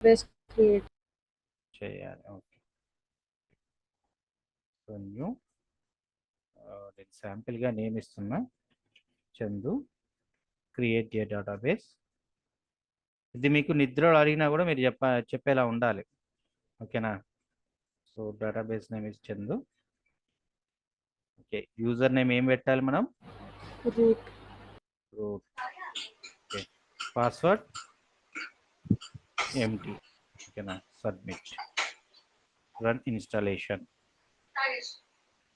Base create చేయాలి. Okay. So new నేను శాంపిల్గా name ఇస్తున్నా, చందు క్రియేట్ ఏ డేటాబేస్. ఇది మీకు నిద్రలో అడిగినా కూడా మీరు చెప్పేలా ఉండాలి. ఓకేనా? So database name is Chandu. Okay. User name ఏం పెట్టాలి మనం? Root. Root. Okay. Password empty. ఓకేనా? సబ్మిట్. Run installation.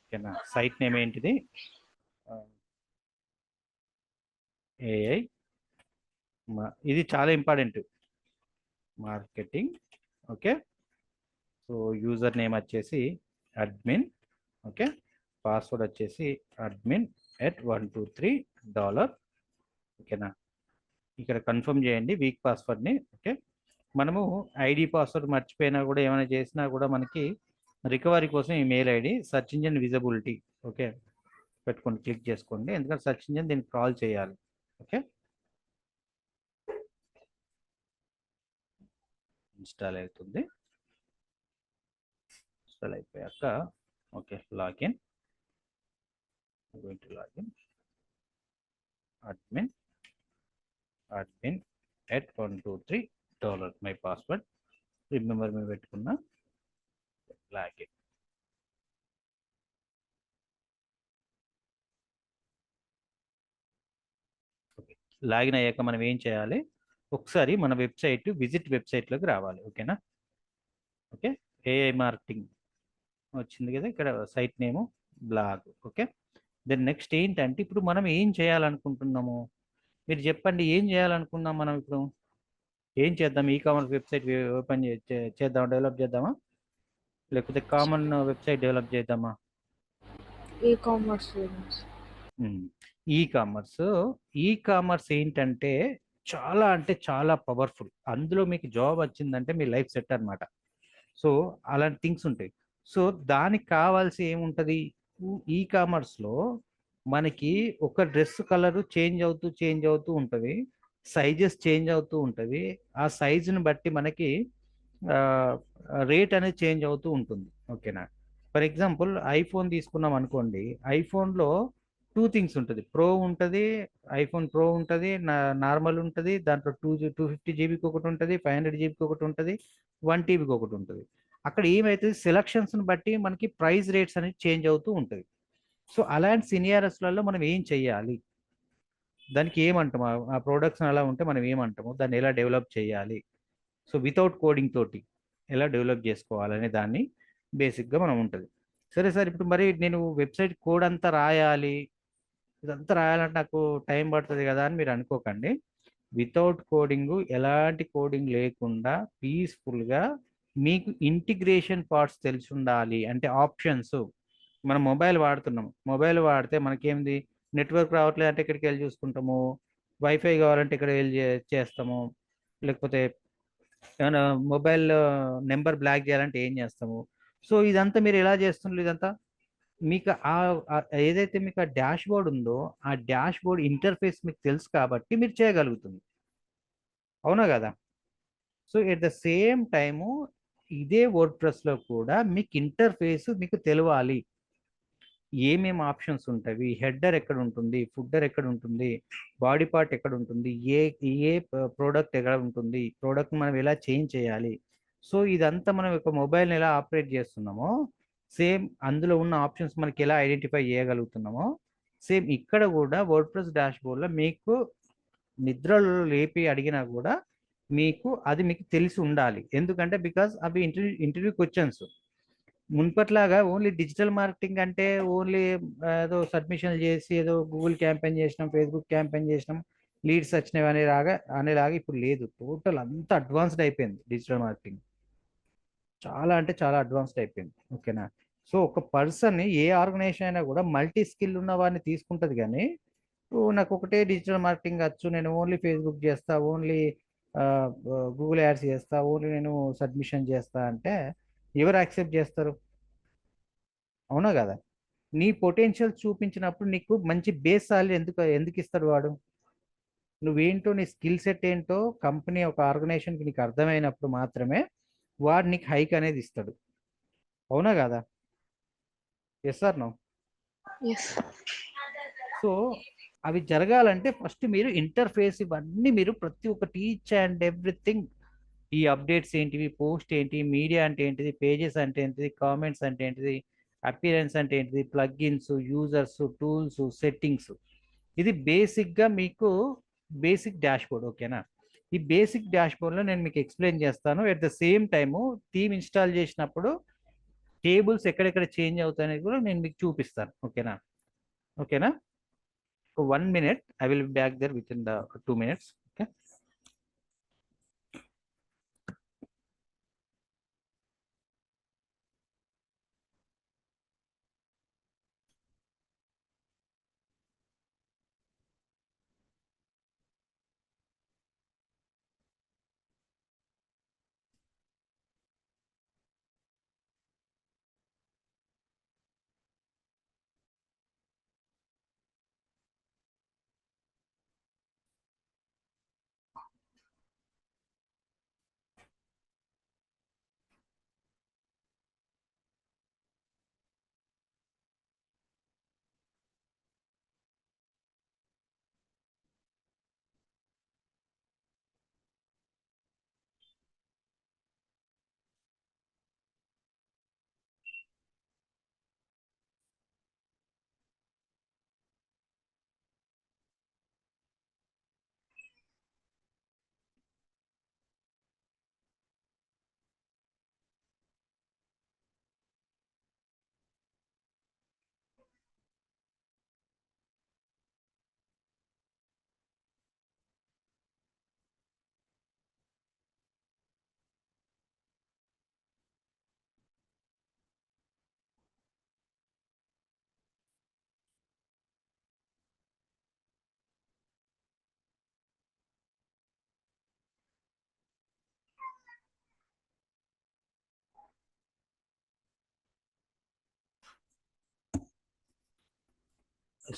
ఓకేనా? సైట్ నేమ్ ఏంటిది? ఏఐ. ఇది చాలా important, marketing. Okay. So user name వచ్చేసి అడ్మిన్. ఓకే. పాస్వర్డ్ వచ్చేసి admin @123 ఓకేనా? ఇక్కడ కన్ఫర్మ్ చేయండి వీక్ పాస్వర్డ్ని. ఓకే. మనము ఐడి పాస్వర్డ్ మర్చిపోయినా కూడా ఏమైనా చేసినా కూడా మనకి రికవరీ కోసం ఈ mail ID search engine visibility okay పెట్టుకోండి, క్లిక్ చేసుకోండి, ఎందుకంటే సర్చ్ ఇంజిన్ దీనికి కాల్ చేయాలి. ఓకే. ఇన్స్టాల్ అవుతుంది. ఇన్స్టాల్ అయిపోయాక okay login. Login admin @123 my password remember me పెట్టుకున్న లాగిన్. ఓకే. లాగిన్ అయ్యాక మనం ఏం చేయాలి? ఒకసారి మన వెబ్సైట్ విజిట్ వెబ్సైట్లోకి రావాలి. ఓకేనా? ఓకే. ఏఐ మార్కెటింగ్ వచ్చింది కదా, ఇక్కడ సైట్ నేము బ్లాగ్. ఓకే. దెన్ నెక్స్ట్ ఏంటంటే ఇప్పుడు మనం ఏం చేయాలనుకుంటున్నాము? మీరు చెప్పండి, ఏం చేయాలనుకున్నాం మనం ఇప్పుడు? ఏం చేద్దాం? ఈ కామర్స్ వెబ్సైట్ ఓపెన్ చేద్దామా, డెవలప్ చేద్దామా, లేకపోతే కామన్ వెబ్సైట్ డెవలప్ చేద్దామా? ఈ కామర్స్ గురించి. E commerce. ఈ కామర్స్ ఏంటంటే చాలా అంటే చాలా పవర్ఫుల్. అందులో మీకు జాబ్ వచ్చిందంటే మీ లైఫ్ సెట్ అనమాట. సో అలాంటి థింగ్స్ ఉంటాయి. సో దానికి కావాల్సి ఏముంటుంది? ఈ కామర్స్లో మనకి ఒక డ్రెస్ కలరు చేంజ్ అవుతూ ఉంటుంది, సైజెస్ చేంజ్ అవుతూ ఉంటుంది. ఆ సైజుని బట్టి మనకి రేట్ అనేది చేంజ్ అవుతూ ఉంటుంది. ఓకేనా? ఫర్ ఎగ్జాంపుల్ ఐఫోన్ తీసుకున్నాం అనుకోండి, ఐఫోన్లో టూ థింగ్స్ ఉంటుంది. ప్రో ఉంటుంది, ఐఫోన్ ప్రో ఉంటుంది, నార్మల్ ఉంటుంది, దాంట్లో 250 జీబీకి ఒకటి ఉంటుంది, 500 జీబీకి ఒకటి ఉంటుంది, 1 TBకి ఒకటి ఉంటుంది. అక్కడ ఏమవుతుంది, సెలక్షన్స్ని బట్టి మనకి ప్రైస్ రేట్స్ అనేది చేంజ్ అవుతూ ఉంటుంది. సో అలాంటి సినియారస్లలో మనం ఏం చెయ్యాలి, దానికి ఏమంటాము, ఆ ప్రోడక్ట్స్ అలా ఉంటే మనం ఏమంటాము, దాన్ని ఎలా డెవలప్ చేయాలి, సో వితౌట్ కోడింగ్ తోటి ఎలా డెవలప్ చేసుకోవాలనే దాన్ని బేసిక్గా మనం ఉంటుంది. సరే సార్, ఇప్పుడు మరి నేను వెబ్సైట్ కోడ్ అంతా రాయాలి, ఇదంతా రాయాలంటే నాకు టైం పడుతుంది కదా అని మీరు అనుకోకండి. వితౌట్ కోడింగ్, ఎలాంటి కోడింగ్ లేకుండా పీస్ఫుల్గా మీకు ఇంటిగ్రేషన్ పార్ట్స్ తెలిసి ఉండాలి. అంటే ఆప్షన్స్, మనం మొబైల్ వాడుతున్నాం, మొబైల్ వాడితే మనకేంది, నెట్వర్క్ రావట్లేదు అంటే ఇక్కడికి వెళ్ళి చూసుకుంటాము, వైఫై కావాలంటే ఇక్కడ వెళ్ళి చేస్తాము, లేకపోతే ఏమైనా మొబైల్ నెంబర్ బ్లాక్ చేయాలంటే ఏం చేస్తాము. సో ఇదంతా మీరు ఎలా చేస్తున్నారు? ఇదంతా మీకు ఏదైతే మీకు ఆ డాష్ బోర్డ్ ఉందో ఆ డాష్ బోర్డ్ ఇంటర్ఫేస్ మీకు తెలుసు కాబట్టి మీరు చేయగలుగుతుంది. అవునా కదా? So at the same time ఇదే వర్డ్ ప్రెస్లో కూడా మీకు ఇంటర్ఫేస్ మీకు తెలియాలి. ఏమేమి ఆప్షన్స్ ఉంటాయి, హెడర్ ఎక్కడ ఉంటుంది, ఫుడ్డర్ ఎక్కడ ఉంటుంది, బాడీ పార్ట్ ఎక్కడ ఉంటుంది, ఏ ఏ ప్రోడక్ట్ ఎక్కడ ఉంటుంది, ప్రోడక్ట్ మనం ఎలా చేంజ్ చేయాలి. సో ఇదంతా మనం ఒక మొబైల్ని ఎలా ఆపరేట్ చేస్తున్నామో, సేమ్ అందులో ఉన్న ఆప్షన్స్ మనకి ఎలా ఐడెంటిఫై చేయగలుగుతున్నామో, సేమ్ ఇక్కడ కూడా వర్డ్ ప్రెస్ డాష్ బోర్డ్లో మీకు నిద్రలో లేపి అడిగినా కూడా మీకు అది మీకు తెలిసి ఉండాలి. ఎందుకంటే బికాస్ అవి ఇంటర్వ్యూ క్వశ్చన్స్. మున్పట్లాగా ఓన్లీ డిజిటల్ మార్కెటింగ్ అంటే ఓన్లీ ఏదో సబ్మిషన్లు చేసి ఏదో గూగుల్ క్యాంపెయిన్ చేసినాం, ఫేస్బుక్ క్యాంపెయిన్ చేసినాం, లీడ్స్ వచ్చినవి అనేలాగా ఇప్పుడు లేదు. టోటల్ అంతా అడ్వాన్స్డ్ అయిపోయింది డిజిటల్ మార్కెటింగ్. చాలా అంటే చాలా అడ్వాన్స్డ్ అయిపోయింది. ఓకేనా? సో ఒక పర్సన్ ఏ ఆర్గనైజేషన్ అయినా కూడా మల్టీ స్కిల్ ఉన్న వారిని తీసుకుంటుంది, కానీ నాకు ఒకటే డిజిటల్ మార్కెటింగ్ వచ్చు, నేను ఓన్లీ ఫేస్బుక్ చేస్తా, ఓన్లీ గూగుల్ యాడ్స్ చేస్తా, ఓన్లీ నేను సబ్మిషన్ చేస్తా అంటే ఎవరు యాక్సెప్ట్ చేస్తారు? అవునా కదా? నీ పొటెన్షియల్ చూపించినప్పుడు నీకు మంచి బేస్ సాలరీ ఎందుకు ఎందుకు ఇస్తాడు వాడు? నువ్వేంటో నీ స్కిల్ సెట్ ఏంటో కంపెనీ ఒక ఆర్గనైజేషన్కి నీకు అర్థమైనప్పుడు మాత్రమే వాడు నీకు హైక్ అనేది ఇస్తాడు. అవునా కదా? Yes or no? Yes. So అవి జరగాలంటే ఫస్ట్ మీరు ఇంటర్ఫేస్ ఇవన్నీ మీరు ప్రతి ఒక్కటి ఈచ్ అండ్ ఎవ్రీథింగ్, ఈ అప్డేట్స్ ఏంటివి, పోస్ట్ ఏంటి, మీడియా అంటే ఏంటిది, పేజెస్ అంటే ఏంటిది, కామెంట్స్ అంటే ఏంటిది, అపియరెన్స్ అంటే ఏంటిది, ప్లగ్ఇన్స్, యూజర్స్, టూల్స్, సెట్టింగ్స్, ఇది బేసిక్గా మీకు బేసిక్ డాష్ బోర్డ్. ఓకేనా? ఈ బేసిక్ డాష్ బోర్డ్లో నేను మీకు ఎక్స్ప్లెయిన్ చేస్తాను. At the same time theme install చేసినప్పుడు టేబుల్స్ ఎక్కడెక్కడ చేంజ్ అవుతాయని కూడా నేను మీకు చూపిస్తాను. ఓకేనా? ఓకేనా? 1 minute, I will be back there within the 2 minutes. Okay.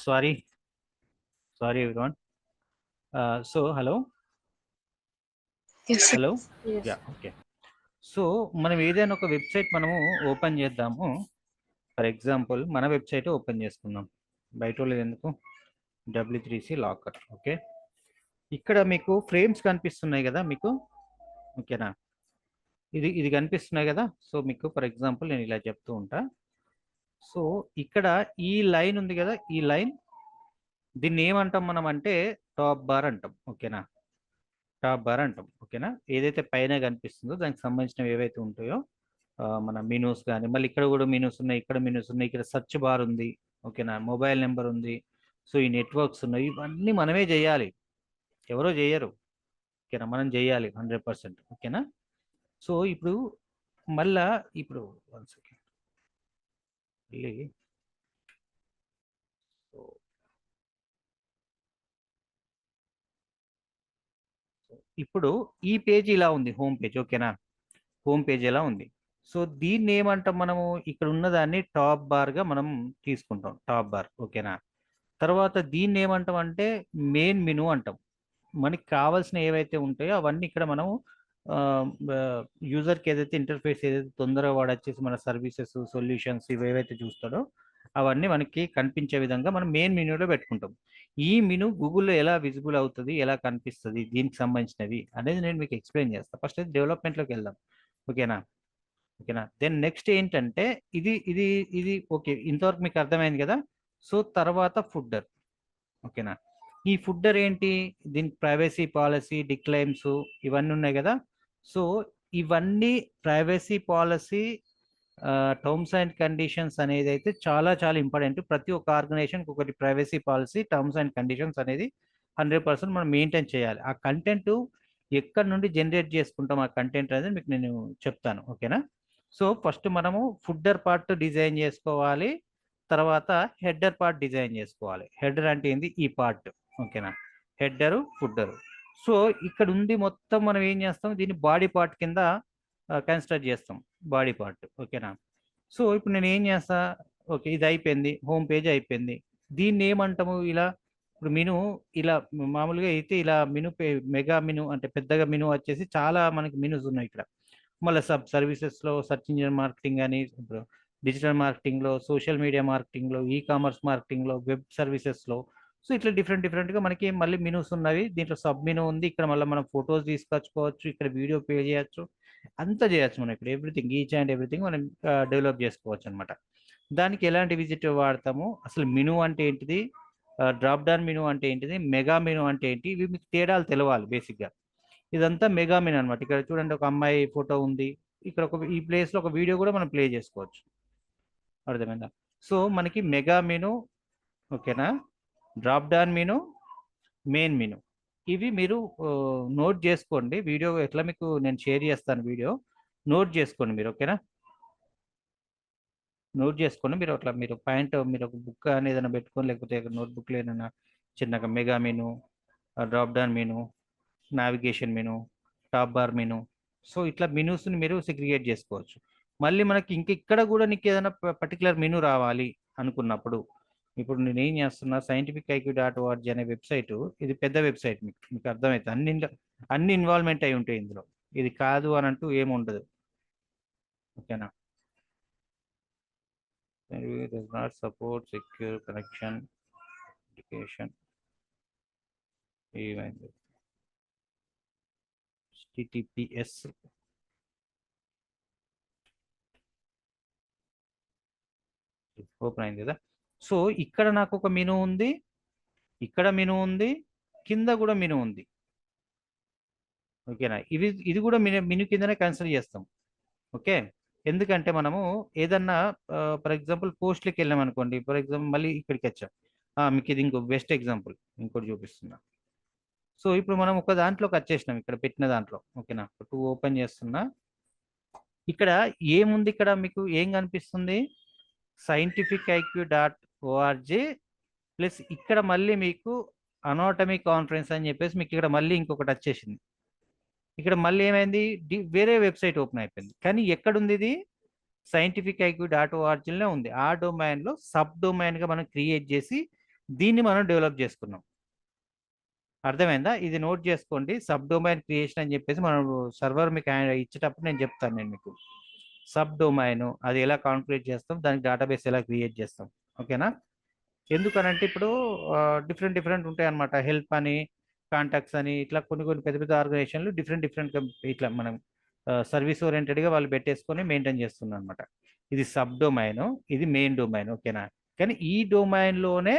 Sorry, sorry everyone. So hello, yes. hello. Yes. Yeah, okay. So మనం ఏదైనా ఒక వెబ్సైట్ మనము ఓపెన్ చేద్దాము. ఫర్ ఎగ్జాంపుల్ మన వెబ్సైట్ ఓపెన్ చేసుకుందాం. బయట వాళ్ళది ఎందుకు? W3C locker. ఓకే. ఇక్కడ మీకు ఫ్రేమ్స్ కనిపిస్తున్నాయి కదా మీకు? ఓకేనా? ఇది కనిపిస్తున్నాయి కదా? సో మీకు ఫర్ ఎగ్జాంపుల్ నేను ఇలా చెప్తూ ఉంటా. సో ఇక్కడ ఈ లైన్ ఉంది కదా, ఈ లైన్, దీన్ని ఏమంటాం మనం అంటే టాప్ బార్ అంటాం. ఓకేనా? టాప్ బార్ అంటాం. ఓకేనా? ఏదైతే పైన కనిపిస్తుందో దానికి సంబంధించినవి ఏవైతే ఉంటాయో మన మెనూస్ కానీ, మళ్ళీ ఇక్కడ కూడా మెనూస్ ఉన్నాయి, ఇక్కడ మెనూస్ ఉన్నాయి, ఇక్కడ సర్చ్ బార్ ఉంది. ఓకేనా? మొబైల్ నెంబర్ ఉంది. సో ఈ నెట్వర్క్స్ ఉన్నాయి, ఇవన్నీ మనమే చేయాలి, ఎవరో చేయరు. ఓకేనా? మనం చేయాలి 100%. ఓకేనా? సో ఇప్పుడు మళ్ళా ఇప్పుడు 1 సెకండ్ మళ్ళీ. సో ఇప్పుడు ఈ పేజ్ ఇలా ఉంది, హోమ్ పేజ్. ఓకేనా? హోమ్ పేజ్ ఎలా ఉంది. సో దీన్ని ఏమంటాం మనము? ఇక్కడ ఉన్నదాన్ని టాప్ బార్గా మనం తీసుకుంటాం, టాప్ బార్. ఓకేనా? తర్వాత దీన్ని ఏమంటాం అంటే మెయిన్ మెనూ అంటాం. మనకి కావాల్సిన ఏవైతే ఉంటాయో అవన్నీ ఇక్కడ మనం యూజర్కి ఏదైతే ఇంటర్ఫేస్ ఏదైతే తొందరగా వాడు వచ్చేసి మన సర్వీసెస్, సొల్యూషన్స్ ఇవి ఏవైతే చూస్తాడో అవన్నీ మనకి కనిపించే విధంగా మనం మెయిన్ మెనూలో పెట్టుకుంటాం. ఈ మెనూ గూగుల్లో ఎలా విజిబుల్ అవుతుంది, ఎలా కనిపిస్తుంది, దీనికి సంబంధించినవి అనేది నేను మీకు ఎక్స్ప్లెయిన్ చేస్తాను. ఫస్ట్ అయితే డెవలప్మెంట్లోకి వెళ్దాం. ఓకేనా? ఓకేనా? దెన్ నెక్స్ట్ ఏంటంటే ఇది ఇది ఇది ఓకే, ఇంతవరకు మీకు అర్థమైంది కదా? సో తర్వాత ఫుడ్డర్. ఓకేనా? ఈ ఫుడ్డర్ ఏంటి? దీని ప్రైవసీ పాలసీ, డిక్లైమ్స్ ఇవన్నీ ఉన్నాయి కదా? సో ఇవన్నీ privacy policy, terms and conditions అనేది అయితే చాలా చాలా ఇంపార్టెంట్. ప్రతి ఒక్క ఆర్గనైజేషన్కి ఒకటి privacy policy, terms and conditions అనేది 100% మనం మెయింటైన్ చేయాలి. ఆ కంటెంట్ ఎక్కడి నుండి జనరేట్ చేసుకుంటాం ఆ కంటెంట్ అనేది మీకు నేను చెప్తాను. ఓకేనా? సో ఫస్ట్ మనము ఫుడ్డర్ పార్ట్ డిజైన్ చేసుకోవాలి, తర్వాత హెడర్ పార్ట్ డిజైన్ చేసుకోవాలి. హెడర్ అంటే ఏంది? ఈ పార్ట్. ఓకేనా? హెడరు, ఫుడ్డరు. సో ఇక్కడ ఉంది మొత్తం మనం ఏం చేస్తాం, దీన్ని బాడీ పార్ట్ కింద కన్సిడర్ చేస్తాం, బాడీ పార్ట్. ఓకేనా? సో ఇప్పుడు నేను ఏం చేస్తా, ఓకే ఇది అయిపోయింది, హోమ్ పేజ్ అయిపోయింది. దీన్ని ఏమంటాము? ఇలా ఇప్పుడు మెను ఇలా మామూలుగా అయితే ఇలా మెగా మెను అంటే పెద్దగా మెను వచ్చేసి చాలా మనకి మెనూస్ ఉన్నాయి ఇక్కడ. మళ్ళీ సర్వీసెస్లో సెర్చ్ ఇంజిన్ మార్కెటింగ్ అని, ఇప్పుడు డిజిటల్ మార్కెటింగ్లో, సోషల్ మీడియా మార్కెటింగ్లో, ఈ కామర్స్ మార్కెటింగ్లో, వెబ్ సర్వీసెస్లో. సో ఇట్లా డిఫరెంట్ డిఫరెంట్గా మనకి మళ్ళీ మెనూస్ ఉన్నవి. దీంట్లో సబ్ మెనూ ఉంది. ఇక్కడ మళ్ళీ మనం ఫొటోస్ తీసుకొచ్చుకోవచ్చు, ఇక్కడ వీడియో పే చేయొచ్చు, అంతా చేయొచ్చు. మనం ఇక్కడ ఎవ్రీథింగ్, ఈచ్ అండ్ ఎవ్రీథింగ్ మనం డెవలప్ చేసుకోవచ్చు అనమాట. దానికి ఎలాంటి విజిట్ వాడతాము, అసలు మెనూ అంటే ఏంటిది, డ్రాప్ డౌన్ మెనూ అంటే ఏంటిది, మెగా మెనూ అంటే ఏంటి, ఇవి మీకు తేడాలు తెలవాలి బేసిక్గా. ఇదంతా మెగా మెనూ అనమాట. ఇక్కడ చూడండి, ఒక అమ్మాయి ఫోటో ఉంది. ఇక్కడ ఈ ప్లేస్లో ఒక వీడియో కూడా మనం ప్లే చేసుకోవచ్చు. అర్థమైందా? సో మనకి మెగా మెనూ, ఓకేనా, drop down menu, main menu, ఇవి మీరు నోట్ చేసుకోండి. వీడియో ఎట్లా మీకు నేను షేర్ చేస్తాను, వీడియో నోట్ చేసుకోండి మీరు, ఓకేనా. నోట్ చేసుకోండి మీరు. అట్లా మీరు పాయింట్, మీరు ఒక బుక్ అని ఏదైనా పెట్టుకొని, లేకపోతే నోట్బుక్లో ఏదైనా చిన్నగా mega menu, drop down menu, navigation menu, top bar menu. So ఇట్లా మెనూస్ని మీరు సెగ్రిగేట్ చేసుకోవచ్చు. మళ్ళీ మనకి ఇక్కడ కూడా నీకు ఏదైనా పర్టికులర్ మెనూ రావాలి అనుకున్నప్పుడు, ఇప్పుడు నేను ఏం చేస్తున్నా, scientific.iq.org అనే వెబ్సైట్, ఇది పెద్ద వెబ్సైట్, మీకు మీకు అర్థమవుతుంది. అన్ని ఇన్వాల్వ్మెంట్ అయి ఉంటాయి ఇందులో. ఇది కాదు అని అంటూ ఏమి ఉండదు, ఓకేనా. It does not support secure connection application. ఏమైంది, HTTPS. ఓపెన్ అయింది కదా. సో ఇక్కడ నాకు ఒక మెనూ ఉంది, ఇక్కడ మెనూ ఉంది, కింద కూడా మెనూ ఉంది, ఓకేనా. ఇది కూడా మెనూ కిందనే కన్సిడర్ చేస్తాం, ఓకే. ఎందుకంటే మనము ఏదన్నా ఫర్ ఎగ్జాంపుల్ పోస్ట్లకి వెళ్ళాం అనుకోండి, ఫర్ ఎగ్జాంపుల్ మళ్ళీ ఇక్కడికి వచ్చాం. మీకు ఇది ఇంకో బెస్ట్ ఎగ్జాంపుల్ ఇంకోటి చూపిస్తున్నా. సో ఇప్పుడు మనం ఒక దాంట్లోకి వచ్చేసినాం, ఇక్కడ పెట్టిన దాంట్లో, ఓకేనా. టూ ఓపెన్ చేస్తున్నా. ఇక్కడ ఏముంది, ఇక్కడ మీకు ఏం కనిపిస్తుంది, scientific.iq.org ప్లస్ ఇక్కడ మళ్ళీ మీకు అనాటమీ కాన్ఫరెన్స్ అని చెప్పేసి మీకు ఇక్కడ మళ్ళీ ఇంకొకటి వచ్చేసింది. ఇక్కడ మళ్ళీ ఏమైంది, వేరే వెబ్సైట్ ఓపెన్ అయిపోయింది. కానీ ఎక్కడుంది ఇది, scientific.iq.org ఉంది. ఆ డొమైన్లో సబ్ డొమైన్గా మనం క్రియేట్ చేసి దీన్ని మనం డెవలప్ చేసుకున్నాం. అర్థమైందా? ఇది నోట్ చేసుకోండి, సబ్ డొమైన్ క్రియేషన్ అని చెప్పేసి మనం సర్వర్ మీకు ఇచ్చేటప్పుడు నేను చెప్తాను. నేను మీకు సబ్ డొమైన్ అది ఎలా కాన్ఫిగర్ చేస్తాం, దానికి డేటాబేస్ ఎలా క్రియేట్ చేస్తాం, ఓకేనా. ఎందుకనంటే ఇప్పుడు డిఫరెంట్ డిఫరెంట్ ఉంటాయి అనమాట. హెల్ప్ అని, కాంటాక్ట్స్ అని, ఇట్లా కొన్ని కొన్ని పెద్ద పెద్ద ఆర్గనైజేషన్లు డిఫరెంట్ డిఫరెంట్ ఇట్లా మనం సర్వీస్ ఓరియంటెడ్గా వాళ్ళు పెట్టేసుకొని మెయింటైన్ చేస్తున్నారు అనమాట. ఇది సబ్ డొమైన్, ఇది మెయిన్ డొమైన్, ఓకేనా. కానీ ఈ డొమైన్లోనే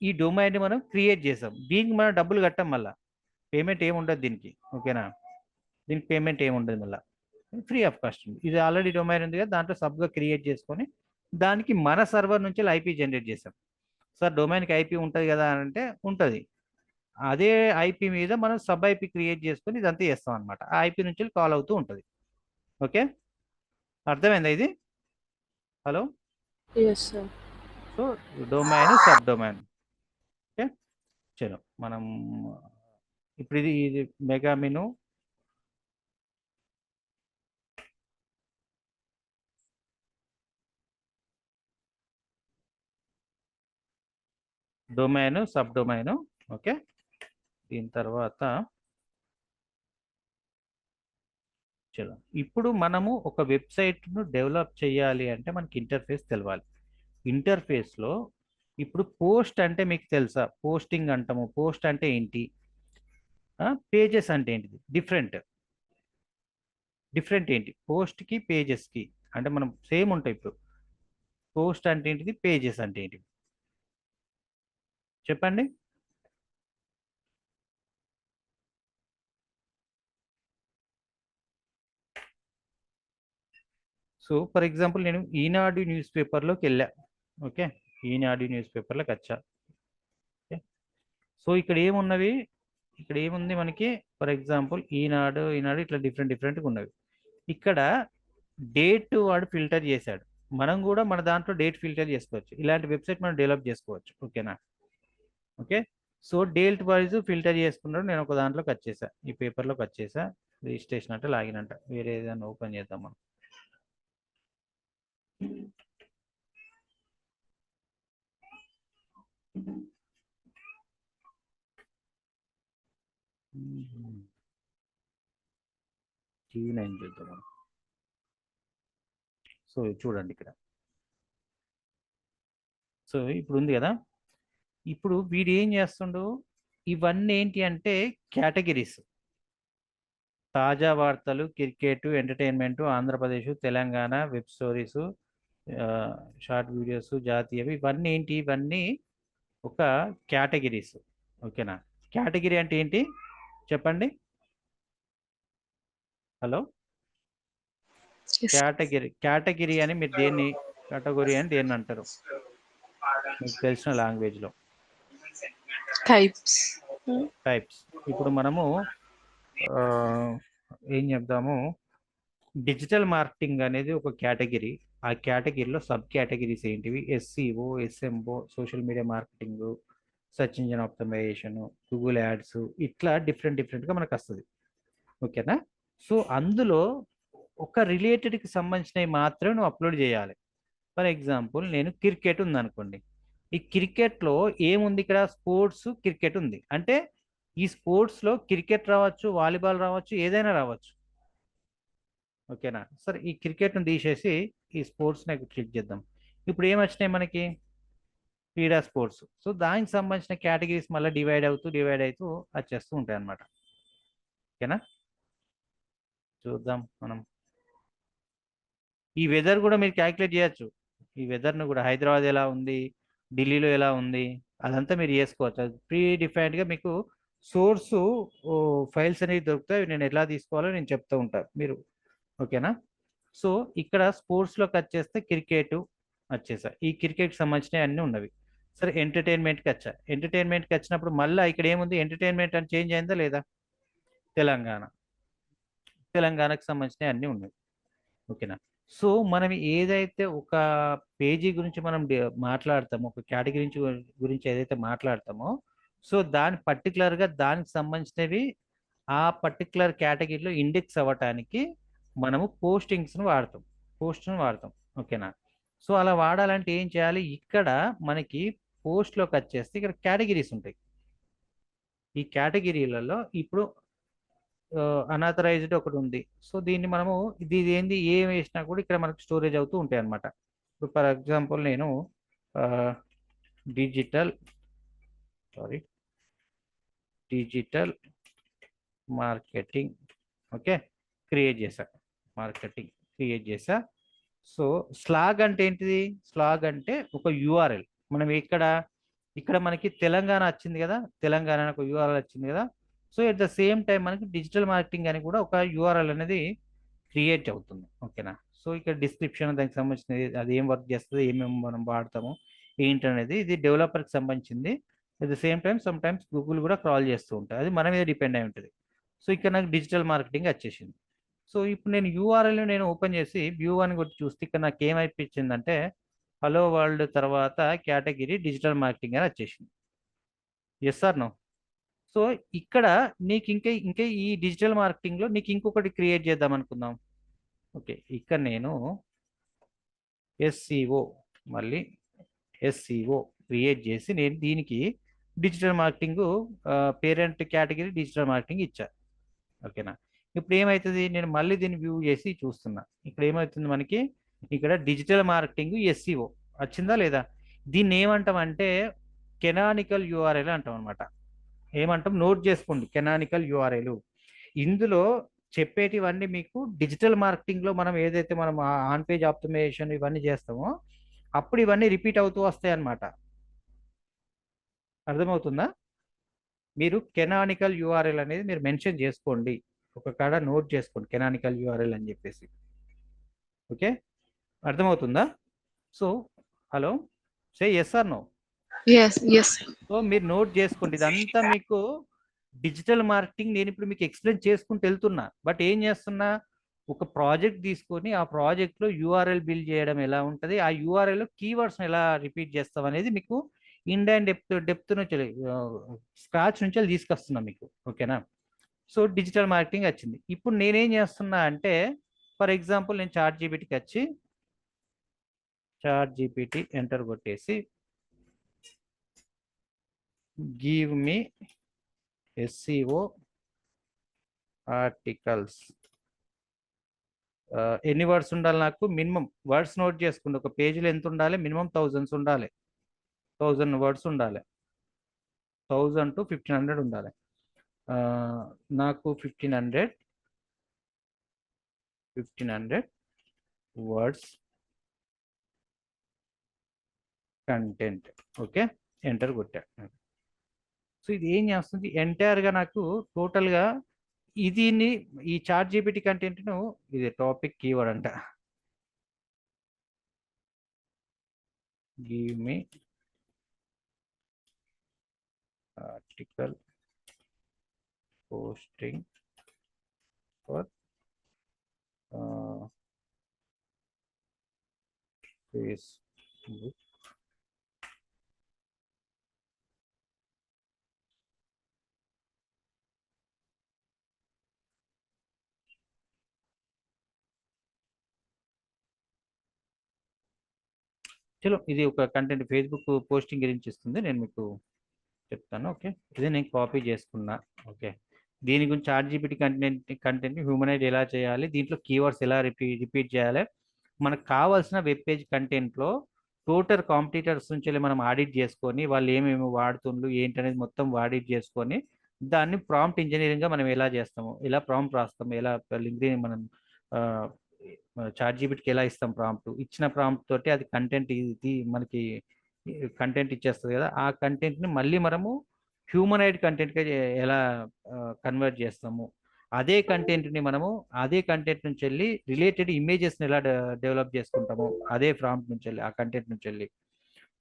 ఈ డొమైన్ని మనం క్రియేట్ చేసాం. దీనికి మనం డబ్బులు కట్టాం, మళ్ళీ పేమెంట్ ఏమి ఉండదు దీనికి, ఓకేనా. దీనికి పేమెంట్ ఏమి ఉండదు, మళ్ళీ ఫ్రీ ఆఫ్ కాస్ట్. ఇది ఆల్రెడీ డొమైన్ ఉంది కదా, దాంట్లో సబ్గా క్రియేట్ చేసుకొని దానికి మన సర్వర్ నుంచి ఐపీ జనరేట్ చేసాం. సార్ డొమైన్కి ఐపీ ఉంటుంది కదా అని అంటే ఉంటుంది. అదే ఐపీ మీద మనం సబ్ ఐపీ క్రియేట్ చేసుకొని ఇదంతా చేస్తాం అనమాట. ఆ ఐపీ నుంచి కాల్ అవుతూ ఉంటుంది, ఓకే. అర్థమైందా ఇది? Hello. Yes, sir. So domain, sub domain, okay. చలో మనం ఇప్పుడు ఇది mega menu, domain, sub domain, okay. దీని తర్వాత చలో ఇప్పుడు మనము ఒక వెబ్సైట్ను డెవలప్ చేయాలి అంటే మనకి ఇంటర్ఫేస్ తెలవాలి. ఇంటర్ఫేస్లో ఇప్పుడు పోస్ట్ అంటే మీకు తెలుసా, పోస్టింగ్ అంటాము. పోస్ట్ అంటే ఏంటి, పేజెస్ అంటే ఏంటిది, డిఫరెంట్ డిఫరెంట్ ఏంటి పోస్ట్కి పేజెస్కి, అంటే మనం సేమ్ ఉంటాయి. ఇప్పుడు పోస్ట్ అంటే ఏంటిది, పేజెస్ అంటే ఏంటిది, చెప్పండి. సో ఫర్ ఎగ్జాంపుల్ నేను ఈనాడు న్యూస్ పేపర్లోకి వెళ్ళా, ఓకే. ఈనాడు న్యూస్ పేపర్లోకి వచ్చా, ఓకే. సో ఇక్కడ ఏమున్నవి, ఇక్కడ ఏముంది మనకి, ఫర్ ఎగ్జాంపుల్ ఈనాడు ఈనాడు ఇట్లా డిఫరెంట్ డిఫరెంట్గా ఉన్నవి. ఇక్కడ డేట్ వాడు ఫిల్టర్ చేశాడు, మనం కూడా మన దాంట్లో డేట్ ఫిల్టర్ చేసుకోవచ్చు. ఇలాంటి వెబ్సైట్ మనం డెవలప్ చేసుకోవచ్చు, ఓకేనా. Okay. So date wise filter చేసుకున్నాడు. నేను ఒక దాంట్లోకి వచ్చేసా, ఈ పేపర్లోకి వచ్చేసా. రిజిస్ట్రేషన్ అంటే లాగిన్ అంట, వేరే ఏదైనా ఓపెన్ చేద్దాం మనం. G9 చేద్దాం మనం. సో చూడండి ఇక్కడ. సో ఇప్పుడు ఉంది కదా, ఇప్పుడు వీడు ఏం చేస్తుండు, ఇవన్నీ ఏంటి అంటే కేటగిరీస్. తాజా వార్తలు, cricket, entertainment, Andhra Pradesh, Telangana, web stories, short videos, జాతీయవి, ఇవన్నీ ఏంటి, ఇవన్నీ ఒక కేటగిరీస్. ఓకేనా? కేటగిరీ అంటే ఏంటి చెప్పండి. Hello, Yes. కేటగిరీ అని మీరు దేన్ని, కేటగిరీ అని దేన్ని అంటారు మీకు తెలిసిన లాంగ్వేజ్లో? Types. టైప్స్. ఇప్పుడు మనము ఆ, ఏం చెప్దాము, డిజిటల్ మార్కెటింగ్ అనేది ఒక కేటగిరీ. ఆ కేటగిరీలో సబ్ కేటగిరీస్ ఏంటివి? SEO, SMO, social media marketing, search engine optimization, Google ads, ఇట్లా డిఫరెంట్ డిఫరెంట్గా మనకు వస్తుంది. ఓకేనా? సో అందులో ఒక రిలేటెడ్కి సంబంధించినవి మాత్రమే నువ్వు అప్లోడ్ చేయాలి. ఫర్ ఎగ్జాంపుల్ నేను క్రికెట్ ఉంది అనుకోండి, ఈ క్రికెట్లో ఏముంది ఇక్కడ, స్పోర్ట్స్ క్రికెట్ ఉంది అంటే ఈ స్పోర్ట్స్లో క్రికెట్ రావచ్చు, వాలీబాల్ రావచ్చు, ఏదైనా రావచ్చు. ఓకేనా? సరే, ఈ క్రికెట్ను తీసేసి ఈ స్పోర్ట్స్ని క్లిక్ చేద్దాం. ఇప్పుడు ఏమొచ్చినాయి మనకి? క్రీడా స్పోర్ట్స్. సో దానికి సంబంధించిన కేటగిరీస్ మళ్ళీ డివైడ్ అవుతూ వచ్చేస్తూ ఉంటాయి అన్నమాట. ఓకేనా? చూద్దాం మనం. ఈ వెదర్ కూడా మీరు క్యాలిక్యులేట్ చేయొచ్చు. ఈ వెదర్ను కూడా హైదరాబాద్ ఎలా ఉంది, ఢిల్లీలో ఎలా ఉంది, అదంతా మీరు చేసుకోవచ్చు. అది ప్రీ డిఫైన్డ్గా మీకు సోర్సు ఫైల్స్ అనేవి దొరుకుతాయి. నేను ఎలా తీసుకోవాలో నేను చెప్తూ ఉంటాను మీరు. ఓకేనా? సో ఇక్కడ స్పోర్ట్స్లోకి వచ్చేస్తే క్రికెట్ వచ్చేసా, ఈ క్రికెట్కి సంబంధించినవి అన్నీ ఉన్నవి. సరే, ఎంటర్టైన్మెంట్కి వచ్చా. ఎంటర్టైన్మెంట్కి వచ్చినప్పుడు మళ్ళీ ఇక్కడ ఏముంది, ఎంటర్టైన్మెంట్ అని చేంజ్ అయిందా లేదా? తెలంగాణకు సంబంధించినవి అన్నీ ఉన్నాయి. ఓకేనా? సో మనం ఏదైతే ఒక పేజీ గురించి మనం మాట్లాడతామో, ఒక కేటగిరీ గురించి ఏదైతే మాట్లాడతామో, సో దాని పర్టికులర్గా దానికి సంబంధించినవి ఆ పర్టికులర్ కేటగిరీలో ఇండెక్స్ అవ్వటానికి మనము పోస్ట్ను వాడతాం. ఓకేనా? సో అలా వాడాలంటే ఏం చేయాలి, ఇక్కడ మనకి పోస్ట్లోకి వచ్చేస్తే ఇక్కడ కేటగిరీస్ ఉంటాయి. ఈ కేటగిరీలలో ఇప్పుడు అనాథరైజ్డ్ ఒకటి ఉంది. సో దీన్ని మనము ఇది ఏంది ఏం వేసినా కూడా ఇక్కడ మనకు స్టోరేజ్ అవుతూ ఉంటాయి అన్నమాట. ఇప్పుడు ఫర్ ఎగ్జాంపుల్ నేను డిజిటల్ మార్కెటింగ్ క్రియేట్ చేసా. సో స్లాగ్ అంటే ఏంటిది? స్లాగ్ అంటే ఒక యూఆర్ఎల్. మనం ఇక్కడ మనకి తెలంగాణ వచ్చింది కదా, తెలంగాణ ఒక యూఆర్ఎల్ వచ్చింది కదా. So at the same time మనకి డిజిటల్ మార్కెటింగ్ అని కూడా ఒక యూఆర్ఎల్ అనేది క్రియేట్ అవుతుంది. ఓకేనా? సో ఇక్కడ డిస్క్రిప్షన్ దానికి సంబంధించినది, అది ఏం వర్క్ చేస్తుంది, ఏమేమి మనం వాడతాము ఏంటనేది, ఇది డెవలపర్కి సంబంధించింది. At the same time some times Google కూడా క్రాల్ చేస్తూ ఉంటుంది, అది మన మీద డిపెండ్ అయి ఉంటుంది. సో ఇక్కడ నాకు డిజిటల్ మార్కెటింగ్ వచ్చేసింది. సో ఇప్పుడు నేను యూఆర్ఎల్ నేను ఓపెన్ చేసి వ్యూ అని కొట్టి చూస్తే ఇక్కడ నాకు ఏమైపించిందంటే హలో వరల్డ్ తర్వాత కేటగిరీ డిజిటల్ మార్కెటింగ్ అని వచ్చేసింది. Yes or no? సో ఇక్కడ నీకు ఇంకా ఈ డిజిటల్ మార్కెటింగ్లో నీకు ఇంకొకటి క్రియేట్ చేద్దాం అనుకుందాం. ఓకే, ఇక్కడ నేను ఎస్సీఓ క్రియేట్ చేసి నేను దీనికి digital marketing parent category digital marketing ఇచ్చా. ఓకేనా? ఇప్పుడు ఏమవుతుంది, నేను మళ్ళీ దీన్ని వ్యూ చేసి చూస్తున్నా. ఇక్కడ ఏమవుతుంది మనకి, ఇక్కడ డిజిటల్ మార్కెటింగ్ ఎస్సీఓ వచ్చిందా లేదా? దీన్ని ఏమంటాం అంటే కెనానికల్ యూఆర్ఎల్ అంటాం అనమాట. ఏమంటాం, నోట్ చేసుకోండి, కెనానికల్ యూఆర్ఎల్. ఇందులో చెప్పేటివన్నీ మీకు డిజిటల్ మార్కెటింగ్లో మనం ఏదైతే మనం ఆన్ పేజ్ ఆప్టిమైజేషన్ ఇవన్నీ చేస్తామో అప్పుడు ఇవన్నీ రిపీట్ అవుతూ వస్తాయి అన్నమాట. అర్థమవుతుందా? మీరు కెనానికల్ యూఆర్ఎల్ అనేది మీరు మెన్షన్ చేసుకోండి, ఒక కాడ నోట్ చేసుకోండి కెనానికల్ యూఆర్ఎల్ అని చెప్పేసి. ఓకే, అర్థమవుతుందా? So hello, say yes or no? Yes. So మీరు నోట్ చేసుకోండి, ఇదంతా మీకు డిజిటల్ మార్కెటింగ్ నేను ఇప్పుడు మీకు ఎక్స్ప్లెయిన్ చేసుకుంటూ వెళ్తున్నా. బట్ ఏం చేస్తున్నా, ఒక ప్రాజెక్ట్ తీసుకొని ఆ ప్రాజెక్ట్లో యూఆర్ఎల్ బిల్డ్ చేయడం ఎలా ఉంటుంది, ఆ యూఆర్ఎల్లో కీవర్డ్స్ని ఎలా రిపీట్ చేస్తాం అనేది మీకు ఇన్ అండ్ డెప్త్ నుంచి స్క్రాచ్ నుంచి అది తీసుకొస్తున్నా మీకు. ఓకేనా? సో డిజిటల్ మార్కెటింగ్ వచ్చింది. ఇప్పుడు నేనేం చేస్తున్నా అంటే ఫర్ ఎగ్జాంపుల్ నేను చాట్ జీపీటీ ఎంటర్ కొట్టేసి గివ్ మీ ఎస్సీఓ ఆర్టికల్స్. ఎన్ని వర్డ్స్ ఉండాలి నాకు? మినిమం వర్డ్స్ నోట్ చేసుకోండి. ఒక పేజీలో ఎంత ఉండాలి? మినిమం 1000 ఉండాలి. 1000 వర్డ్స్ ఉండాలి. 1000 to 1500 ఉండాలి. నాకు 1500 వర్డ్స్ కంటెంట్. ఓకే, ఎంటర్ కొట్టా. సో ఇది ఏం చేస్తుంది? ఎంటైర్గా నాకు టోటల్గా దీన్ని ఈ చాట్ జీపీటీ కంటెంట్ను, ఇది టాపిక్ కీవర్డ్ అంట. Give me article posting for Facebook చలో, ఇది ఒక కంటెంట్ ఫేస్బుక్ పోస్టింగ్ గురించి ఇస్తుంది, నేను మీకు చెప్తాను. ఓకే, ఇది నేను కాపీ చేసుకున్నా. ఓకే, దీని గురించి చాట్ జీపీటీ కంటెంట్ హ్యూమనైజ్ ఎలా చేయాలి, దీంట్లో కీవర్డ్స్ ఎలా రిపీట్ చేయాలి, మనకు కావాల్సిన వెబ్ పేజ్ కంటెంట్లో టోటల్ కాంపిటీటర్స్ నుంచి మనం ఆడిట్ చేసుకొని వాళ్ళు ఏమేమి వాడుతుండ్రు ఏంటనేది మొత్తం ఆడిట్ చేసుకొని దాన్ని ప్రాంప్ట్ ఇంజనీరింగ్గా మనం ఎలా చేస్తాము, ఎలా ప్రాంప్ట్ రాస్తాము, ఎలా లింక్డ్ఇన్ మనం చాట్ జీపీటీకి ఎలా ఇస్తాం ప్రాంప్ట్, ఇచ్చిన ప్రాంప్ట్ తోటి అది కంటెంట్ ఇది మనకి కంటెంట్ ఇచ్చేస్తుంది కదా. ఆ కంటెంట్ని మళ్ళీ మనము హ్యూమనైడ్ కంటెంట్గా ఎలా కన్వర్ట్ చేస్తాము, అదే కంటెంట్ని మనము అదే కంటెంట్ నుంచి వెళ్ళి రిలేటెడ్ ఇమేజెస్ని ఎలా డెవలప్ చేసుకుంటాము అదే ప్రాంప్ట్ నుంచి వెళ్ళి, ఆ కంటెంట్ నుంచి వెళ్ళి.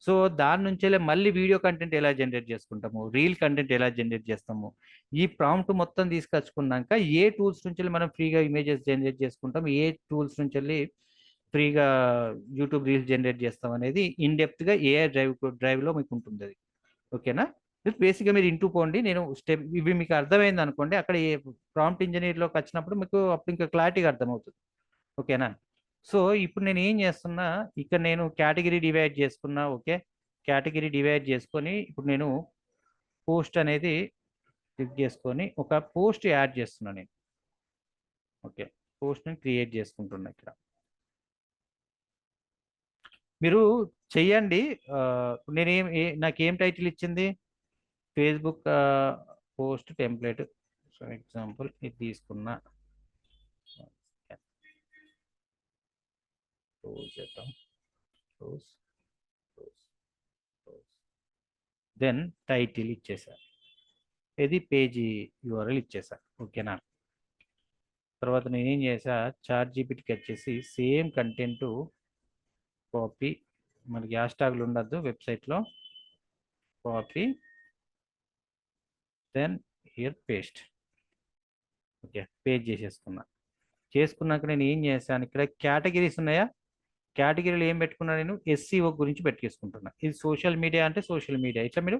సో దాని నుంచి వెళ్ళి మళ్ళీ వీడియో కంటెంట్ ఎలా జనరేట్ చేసుకుంటాము, రీల్ కంటెంట్ ఎలా జనరేట్ చేస్తాము, ఈ ప్రాంప్ట్ మొత్తం తీసుకొచ్చుకున్నాక ఏ టూల్స్ నుంచి వెళ్ళి మనం ఫ్రీగా ఇమేజెస్ జనరేట్ చేసుకుంటాం, ఏ టూల్స్ నుంచి వెళ్ళి ఫ్రీగా యూట్యూబ్ రీల్స్ జనరేట్ చేస్తాం అనేది ఇన్ డెప్త్గా ఏఐ డ్రైవ్లో మీకు ఉంటుంది అది. ఓకేనా? బేసిక్గా మీరు ఇంటూ పోండి, నేను స్టెప్ ఇవి మీకు అర్థమైంది అనుకోండి, అక్కడ ఏ ప్రాంప్ట్ ఇంజనీర్లోకి వచ్చినప్పుడు మీకు అప్పుడు ఇంకా క్లారిటీగా అర్థమవుతుంది. ఓకేనా? సో ఇప్పుడు నేను ఏం చేస్తున్నా, ఇక్కడ నేను కేటగిరీ డివైడ్ చేసుకున్నా. ఓకే, కేటగిరీ డివైడ్ చేసుకొని ఇప్పుడు నేను పోస్ట్ అనేది క్లిక్ చేసుకొని ఒక పోస్ట్ యాడ్ చేస్తున్నా నేను. ఓకే, పోస్ట్ని క్రియేట్ చేసుకుంటున్నా. ఇక్కడ మీరు చెయ్యండి. నేనేం నాకేం టైటిల్ ఇచ్చింది? Facebook post template. So example ఇది తీసుకున్నా, చేద్దాం. దెన్ టైటిల్ ఇచ్చేసా, ఇది పేజీ యూఆర్ఎల్ ఇచ్చేసా. ఓకేనా? తర్వాత నేను ఏం చేసా, చాట్ జీపీటీకి వచ్చేసి సేమ్ కంటెంట్ కాపీ, మనకి హ్యాష్ ట్యాగ్లు ఉండద్దు వెబ్సైట్లో, copy then here paste. Okay, paste చేసుకున్నాక నేను ఏం చేశాను, ఇక్కడ కేటగిరీస్ ఉన్నాయా, కేటగిరీలు ఏం పెట్టుకున్నా, నేను ఎస్సీఓ గురించి పెట్టేసుకుంటున్నా. ఇది సోషల్ మీడియా అంటే సోషల్ మీడియా, ఇట్లా మీరు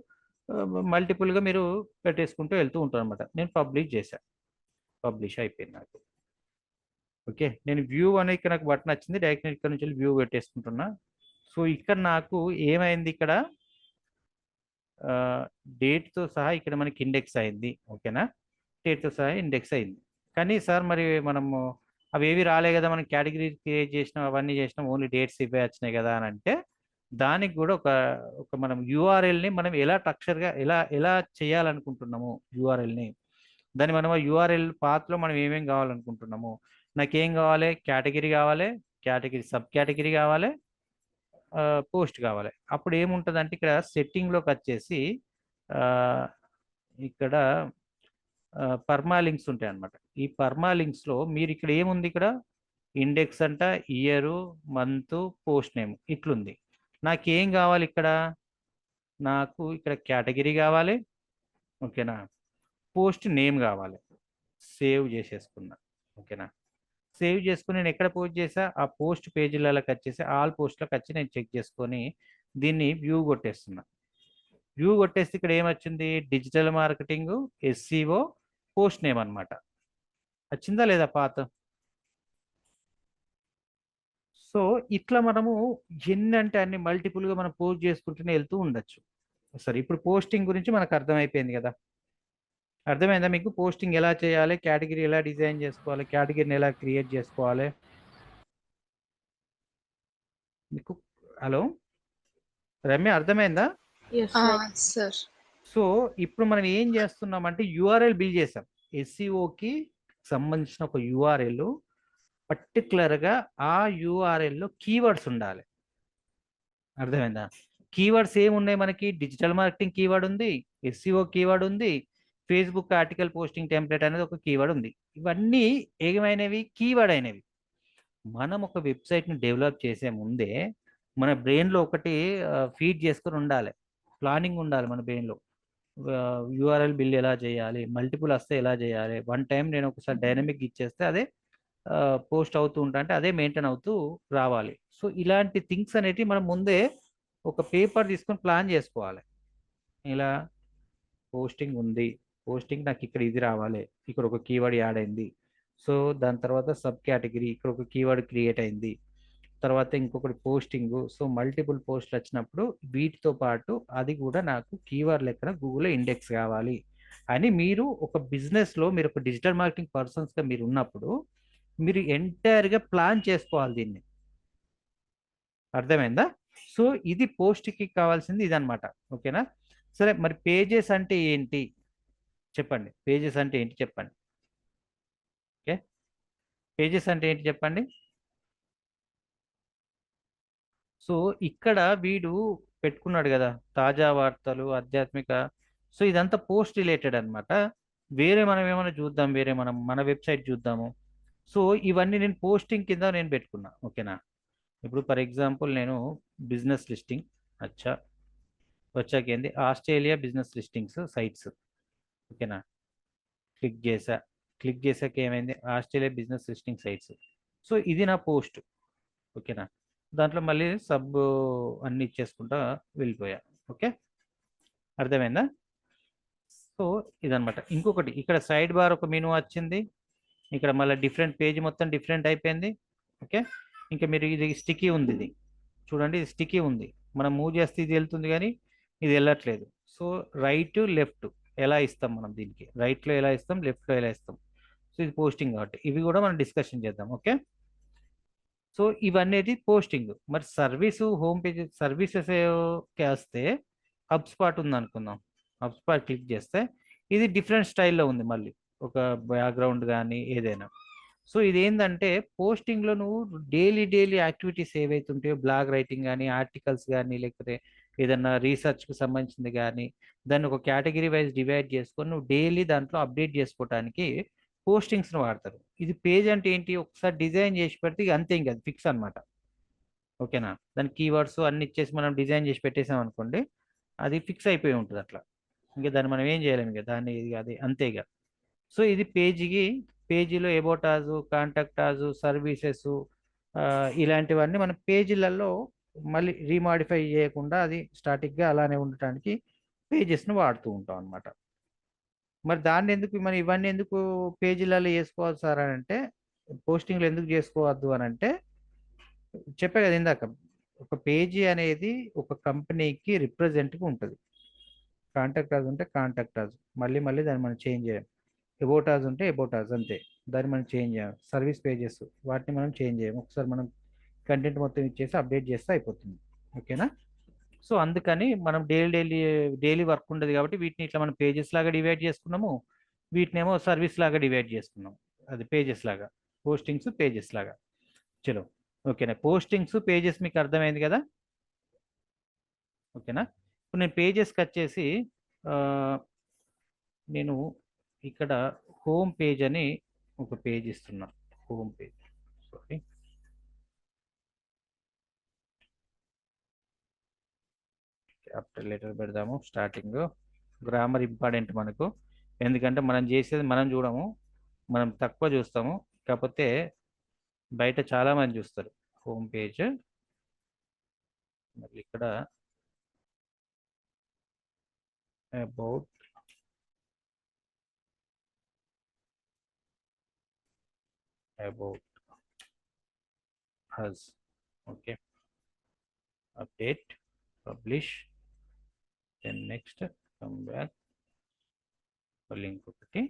మల్టిపుల్గా మీరు పెట్టేసుకుంటూ వెళ్తూ ఉంటారు అనమాట. నేను పబ్లిష్ చేశాను, పబ్లిష్ అయిపోయింది నాకు. ఓకే, నేను వ్యూ అనేది నాకు బటన్ వచ్చింది, డైరెక్ట్ ఇక్కడ నుంచి వ్యూ పెట్టేసుకుంటున్నా. సో ఇక్కడ నాకు ఏమైంది, ఇక్కడ డేట్తో సహా ఇక్కడ మనకి ఇండెక్స్ అయింది. ఓకేనా? డేట్తో సహా ఇండెక్స్ అయింది. కానీ సార్ మరి మనము అవి ఏవి రాలే కదా, మనం కేటగిరీ క్రియేట్ చేసినాం, అవన్నీ చేసినాం, ఓన్లీ డేట్స్ ఇవే వచ్చినాయి కదా అని అంటే, దానికి కూడా ఒక మనం యూఆర్ఎల్ని మనం ఎలా స్ట్రక్చర్గా ఎలా ఎలా చేయాలనుకుంటున్నాము యూఆర్ఎల్ని, దాన్ని మనం యూఆర్ఎల్ పాత్లో మనం ఏమేమి కావాలనుకుంటున్నాము, నాకేం కావాలి, కేటగిరీ కావాలి, కేటగిరీ సబ్ కేటగిరీ కావాలి, పోస్ట్ కావాలి. అప్పుడు ఏముంటుంది అంటే ఇక్కడ సెట్టింగ్లోకి వచ్చేసి ఇక్కడ పర్మాలింక్స్ ఉంటాయి అన్నమాట. ఈ పర్మాలింక్స్లో మీరు ఇక్కడ ఏముంది, ఇక్కడ ఇండెక్స్ అంట, ఇయరు, మంత్, పోస్ట్ నేమ్ ఇట్లుంది. నాకేం కావాలి, ఇక్కడ నాకు ఇక్కడ కేటగిరీ కావాలి. ఓకేనా? పోస్ట్ నేమ్ కావాలి. సేవ్ చేసేసుకున్నా. ఓకేనా? సేవ్ చేసుకుని నేను ఎక్కడ పోస్ట్ చేసా, ఆ పోస్ట్ పేజీలలోకి వచ్చేసి ఆల్ పోస్ట్లకు వచ్చి నేను చెక్ చేసుకొని దీన్ని వ్యూ కొట్టేస్తున్నా. వ్యూ కొట్టేస్తే ఇక్కడ ఏమొచ్చింది, digital marketing, SCO, post name అనమాట. వచ్చిందా లేదా పాత? సో ఇట్లా మనము ఎన్ని అంటే అన్ని మల్టిపుల్గా మనం పోస్ట్ చేసుకుంటూనే వెళ్తూ ఉండొచ్చు. సరే, ఇప్పుడు పోస్టింగ్ గురించి మనకు అర్థమైపోయింది కదా. అర్థమైందా మీకు? పోస్టింగ్ ఎలా చేయాలి, కేటగిరీ ఎలా డిజైన్ చేసుకోవాలి, కేటగిరీని ఎలా క్రియేట్ చేసుకోవాలి మీకు. హలో రమ్య, అర్థమైందా? Yes sir. సార్. సో ఇప్పుడు మనం ఏం చేస్తున్నామంటే యూఆర్ఎల్ బిల్డ్ చేసాం. ఎస్సీఓకి సంబంధించిన ఒక యూఆర్ఎల్, పర్టికులర్గా ఆ యూఆర్ఎల్లో కీవర్డ్స్ ఉండాలి. అర్థమైందా? కీవర్డ్స్ ఏమున్నాయి మనకి? డిజిటల్ మార్కెటింగ్ కీవర్డ్ ఉంది, ఎస్సీఓ కీవర్డ్ ఉంది, ఫేస్బుక్ ఆర్టికల్ పోస్టింగ్ టెంప్లెట్ అనేది ఒక కీవర్డ్ ఉంది. ఇవన్నీ ఏమైనవి? కీవర్డ్ అయినవి. మనం ఒక వెబ్సైట్ని డెవలప్ చేసే ముందే మన బ్రెయిన్లో ఒకటి ఫీడ్ చేసుకొని ఉండాలి, ప్లానింగ్ ఉండాలి మన బ్రెయిన్లో. యూఆర్ఎల్ బిల్ ఎలా చేయాలి, మల్టిపుల్ వస్తే ఎలా చేయాలి, వన్ టైం నేను ఒకసారి డైనమిక్ ఇచ్చేస్తే అదే పోస్ట్ అవుతూ ఉంటా అంటే అదే మెయింటైన్ అవుతూ రావాలి. సో ఇలాంటి థింగ్స్ అనేటివి మనం ముందే ఒక పేపర్ తీసుకొని ప్లాన్ చేసుకోవాలి. ఇలా పోస్టింగ్ ఉంది, పోస్టింగ్ నాకు ఇక్కడ ఇది రావాలి, ఇక్కడ ఒక కీవర్డ్ యాడ్ అయింది. సో దాని తర్వాత సబ్ కేటగిరీ, ఇక్కడ ఒక కీవర్డ్ క్రియేట్ అయింది, తర్వాత ఇంకొకటి పోస్టింగ్. సో మల్టిపుల్ పోస్టులు వచ్చినప్పుడు వీటితో పాటు అది కూడా నాకు కీవర్డ్ లెక్కన గూగుల్లో ఇండెక్స్ కావాలి అని మీరు ఒక బిజినెస్లో, మీరు ఒక డిజిటల్ మార్కెటింగ్ పర్సన్స్గా మీరు ఉన్నప్పుడు మీరు ఎంటైర్గా ప్లాన్ చేసుకోవాలి దీన్ని. అర్థమైందా? సో ఇది పోస్ట్కి కావాల్సింది ఇదనమాట. ఓకేనా? సరే, మరి పేజెస్ అంటే ఏంటి చెప్పండి. పేజెస్ అంటే ఏంటి చెప్పండి. ఓకే, పేజెస్ అంటే ఏంటి చెప్పండి. సో ఇక్కడ వీడు పెట్టుకున్నాడు కదా, తాజా వార్తలు, ఆధ్యాత్మిక. సో ఇదంతా పోస్ట్ రిలేటెడ్ అనమాట. వేరే మనం ఏమైనా చూద్దాం, వేరే మనం మన వెబ్సైట్ చూద్దాము. సో ఇవన్నీ నేను పోస్టింగ్ కింద నేను పెట్టుకున్నా. ఓకేనా? ఇప్పుడు ఫర్ ఎగ్జాంపుల్ నేను బిజినెస్ లిస్టింగ్, అచ్చా వచ్చాక ఏంది ఆస్ట్రేలియా బిజినెస్ లిస్టింగ్స్ సైట్స్. ఓకేనా? క్లిక్ చేసా, క్లిక్ చేసాక ఏమైంది Australia business listing sites. So ఇది నా పోస్ట్. ఓకేనా? దాంట్లో మళ్ళీ సబ్ అన్ని ఇచ్చేసుకుంటా వెళ్ళిపోయా. ఓకే, అర్థమైందా? సో ఇదనమాట. ఇంకొకటి ఇక్కడ సైడ్ బార్ ఒక మెనూ వచ్చింది, ఇక్కడ మళ్ళీ డిఫరెంట్ పేజ్ మొత్తం డిఫరెంట్ అయిపోయింది. ఓకే, ఇంకా మీరు ఇది స్టిక్కీ ఉంది, ఇది చూడండి, ఇది స్టిక్కీ ఉంది. మనం మూవ్ చేస్తే ఇది వెళ్తుంది కానీ ఇది వెళ్ళట్లేదు. సో రైట్ లెఫ్ట్ ఎలా ఇస్తాం మనం దీనికి? రైట్లో ఎలా ఇస్తాం, లెఫ్ట్లో ఎలా ఇస్తాం? సో ఇది పోస్టింగ్ కాబట్టి ఇవి కూడా మనం డిస్కషన్ చేద్దాం. ఓకే, సో ఇవన్నీ పోస్టింగ్. మరి సర్వీసు, హోమ్ పేజ్ సర్వీసెస్ వస్తే హబ్ స్పాట్ ఉంది అనుకుందాం. హబ్ స్పాట్ క్లిక్ చేస్తే ఇది డిఫరెంట్ స్టైల్లో ఉంది మళ్ళీ, ఒక బ్యాక్గ్రౌండ్ కానీ ఏదైనా. సో ఇది ఏంటంటే పోస్టింగ్లో నువ్వు డైలీ డైలీ యాక్టివిటీస్ ఏవైతే ఉంటాయో, బ్లాగ్ రైటింగ్ కానీ, ఆర్టికల్స్ కానీ, లేకపోతే ఏదన్నా రీసెర్చ్కి సంబంధించింది కానీ, దాన్ని ఒక కేటగిరీ వైజ్ డివైడ్ చేసుకొని నువ్వు డైలీ దాంట్లో అప్డేట్ చేసుకోవడానికి పోస్టింగ్స్ని వాడతారు. ఇది పేజ్ అంటే ఏంటి? ఒకసారి డిజైన్ చేసి పెడితే ఇక అంతే, ఇంకా ఫిక్స్ అనమాట. ఓకేనా? దాని కీవర్డ్స్ అన్ని ఇచ్చేసి మనం డిజైన్ చేసి పెట్టేసాం అనుకోండి, అది ఫిక్స్ అయిపోయి ఉంటుంది అట్లా. ఇంకా దాన్ని మనం ఏం చేయలేము, ఇక దాన్ని అది అంతే ఇక. సో ఇది పేజీకి, పేజీలో ఎబోటాజు, కాంటాక్టాజు, సర్వీసెస్ ఇలాంటివన్నీ మన పేజీలలో మళ్ళీ రీమాడిఫై చేయకుండా అది స్టాటిక్గా అలానే ఉండటానికి పేజెస్ను వాడుతూ ఉంటాం అనమాట. మరి దాన్ని ఎందుకు, మరి ఇవన్నీ ఎందుకు పేజీలలో వేసుకోవాలి సార్ అని అంటే, పోస్టింగ్లు ఎందుకు చేసుకోవద్దు అని అంటే, చెప్పే కదా ఇందాక, ఒక పేజీ అనేది ఒక కంపెనీకి రిప్రజెంట్గా ఉంటుంది. కాంటాక్టాజ్ ఉంటే కాంటాక్టాజ్, మళ్ళీ మళ్ళీ దాన్ని మనం చేంజ్ చేయం. ఎబోటాజ్ ఉంటే ఎబోటాజ్ అంతే, దాన్ని మనం చేంజ్ చేయం. సర్వీస్ పేజెస్ వాటిని మనం చేంజ్ చేయం. ఒకసారి మనం కంటెంట్ మొత్తం ఇచ్చేసి అప్డేట్ చేస్తే అయిపోతుంది. ఓకేనా? సో అందుకని మనం డైలీ వర్క్ ఉండదు కాబట్టి వీటిని ఇట్లా మనం పేజెస్ లాగా డివైడ్ చేసుకున్నాము, వీటినేమో సర్వీస్ లాగా డివైడ్ చేసుకున్నాం. అది పేజెస్ లాగా, పోస్టింగ్స్ పేజెస్ లాగా. చలో, ఓకేనా? పోస్టింగ్స్ పేజెస్ మీకు అర్థమైంది కదా? ఓకేనా? ఇప్పుడు నేను పేజెస్కి వచ్చేసి నేను ఇక్కడ హోమ్ పేజ్ అని ఒక పేజ్ ఇస్తున్నా. Home page, sorry, capital letter పెడదాము. స్టార్టింగ్ గ్రామర్ ఇంపార్టెంట్ మనకు, ఎందుకంటే మనం చేసేది మనం చూడము, మనం తక్కువ చూస్తాము, కాకపోతే బయట చాలా మంది చూస్తారు. హోమ్ పేజ్, మళ్ళీ ఇక్కడ about us. Okay, update, publish, then next come back, మళ్ళీ ఇంకొకటి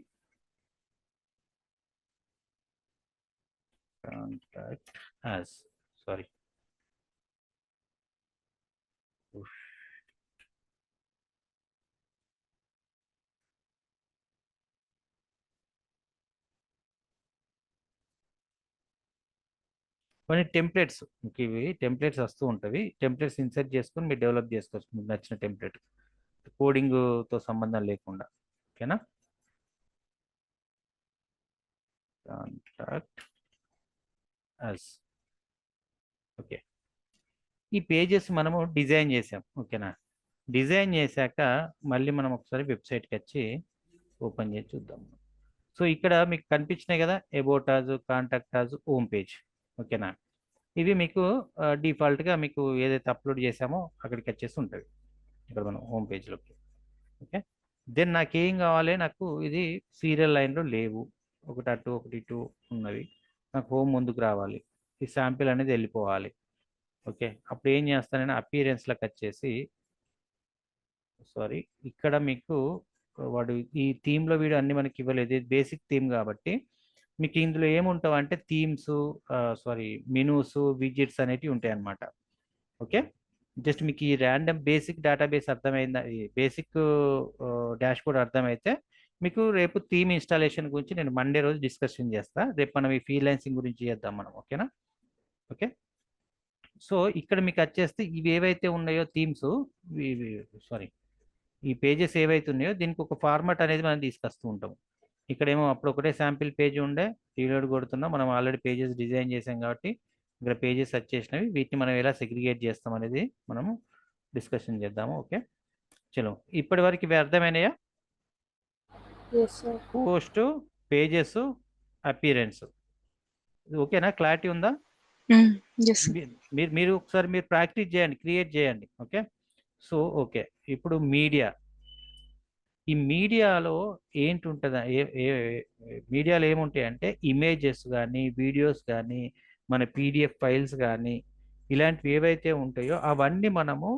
కాంటాక్ట్ యాజ్, సారీ, కొన్ని టెంప్లెట్స్, మీకు ఇవి టెంప్లెట్స్ వస్తూ ఉంటవి. టెంప్లెట్స్ ఇన్సర్ట్ చేసుకొని మీరు డెవలప్ చేసుకోవచ్చు మీకు నచ్చిన టెంప్లెట్, కోడింగ్తో సంబంధం లేకుండా. ఓకేనా? Contact as. ఓకే, ఈ పేజెస్ మనము డిజైన్ చేసాం. ఓకేనా? డిజైన్ చేశాక మళ్ళీ మనం ఒకసారి వెబ్సైట్కి వచ్చి ఓపెన్ చేసి చూద్దాం. సో ఇక్కడ మీకు కనిపించినాయి కదా, about us, contact us, home page. ఓకేనా? ఇవి మీకు డిఫాల్ట్గా మీకు ఏదైతే అప్లోడ్ చేసామో అక్కడికి వచ్చేసి ఉంటుంది. ఇక్కడ మనం హోమ్ పేజ్లోకి. ఓకే, దెన్ నాకేం కావాలి, నాకు ఇది సీరియల్ లైన్లో లేవు, ఒకటి అటు ఒకటి ఇటు ఉన్నవి, నాకు హోమ్ ముందుకు రావాలి, ఈ శాంపిల్ అనేది వెళ్ళిపోవాలి. ఓకే, అప్పుడు ఏం చేస్తానని అపీరెన్స్లోకి వచ్చేసి, సారీ, ఇక్కడ మీకు వాడు ఈ థీమ్లో వీడు అన్ని మనకి ఇవ్వలేదు, ఇది బేసిక్ థీమ్ కాబట్టి మీకు ఇందులో ఏముంటావు అంటే థీమ్స్, సారీ, మెనూస్, విజిట్స్ అనేటివి ఉంటాయి అన్నమాట. ఓకే, జస్ట్ మీకు ఈ ర్యాండమ్ బేసిక్ డేటాబేస్ అర్థమైందా, ఈ బేసిక్ డాష్ బోర్డ్ అర్థమైతే మీకు రేపు థీమ్ ఇన్స్టాలేషన్ గురించి నేను మండే రోజు డిస్కషన్ చేస్తా. రేపు మనం ఈ ఫ్రీలాన్సింగ్ గురించి చేద్దాం మనం. ఓకేనా? ఓకే, సో ఇక్కడ మీకు వచ్చేస్తే ఇవి ఏవైతే ఉన్నాయో థీమ్స్, సారీ, ఈ పేజెస్ ఏవైతే ఉన్నాయో దీనికి ఒక ఫార్మాట్ అనేది మనం తీసుకొస్తూ ఉంటాం. ఇక్కడేమో అప్పుడు ఒకటే శాంపిల్ పేజ్ ఉండే, రీలోడ్ కొడుతున్నాం, మనం ఆల్రెడీ పేజెస్ డిజైన్ చేసాం కాబట్టి ఇక్కడ పేజెస్ వచ్చేసినవి, వీటిని మనం ఎలా సెగ్రిగేట్ చేస్తాం అనేది మనము డిస్కషన్ చేద్దాము. ఓకే, చలో, ఇప్పటి వరకు ఇవి అర్థమైనాయా? Yes, sir. Post, pages, appearance. ఓకేనా? క్లారిటీ ఉందా? Yes, sir. మీరు ఒకసారి మీరు ప్రాక్టీస్ చేయండి, క్రియేట్ చేయండి. ఓకే, సో ఓకే, ఇప్పుడు మీడియా. ఈ మీడియాలో ఏంటి ఉంటుందా, మీడియాలో ఏముంటాయి అంటే ఇమేజెస్ కానీ, వీడియోస్ కానీ, మన పీడిఎఫ్ ఫైల్స్ కానీ, ఇలాంటివి ఏవైతే ఉంటాయో అవన్నీ మనము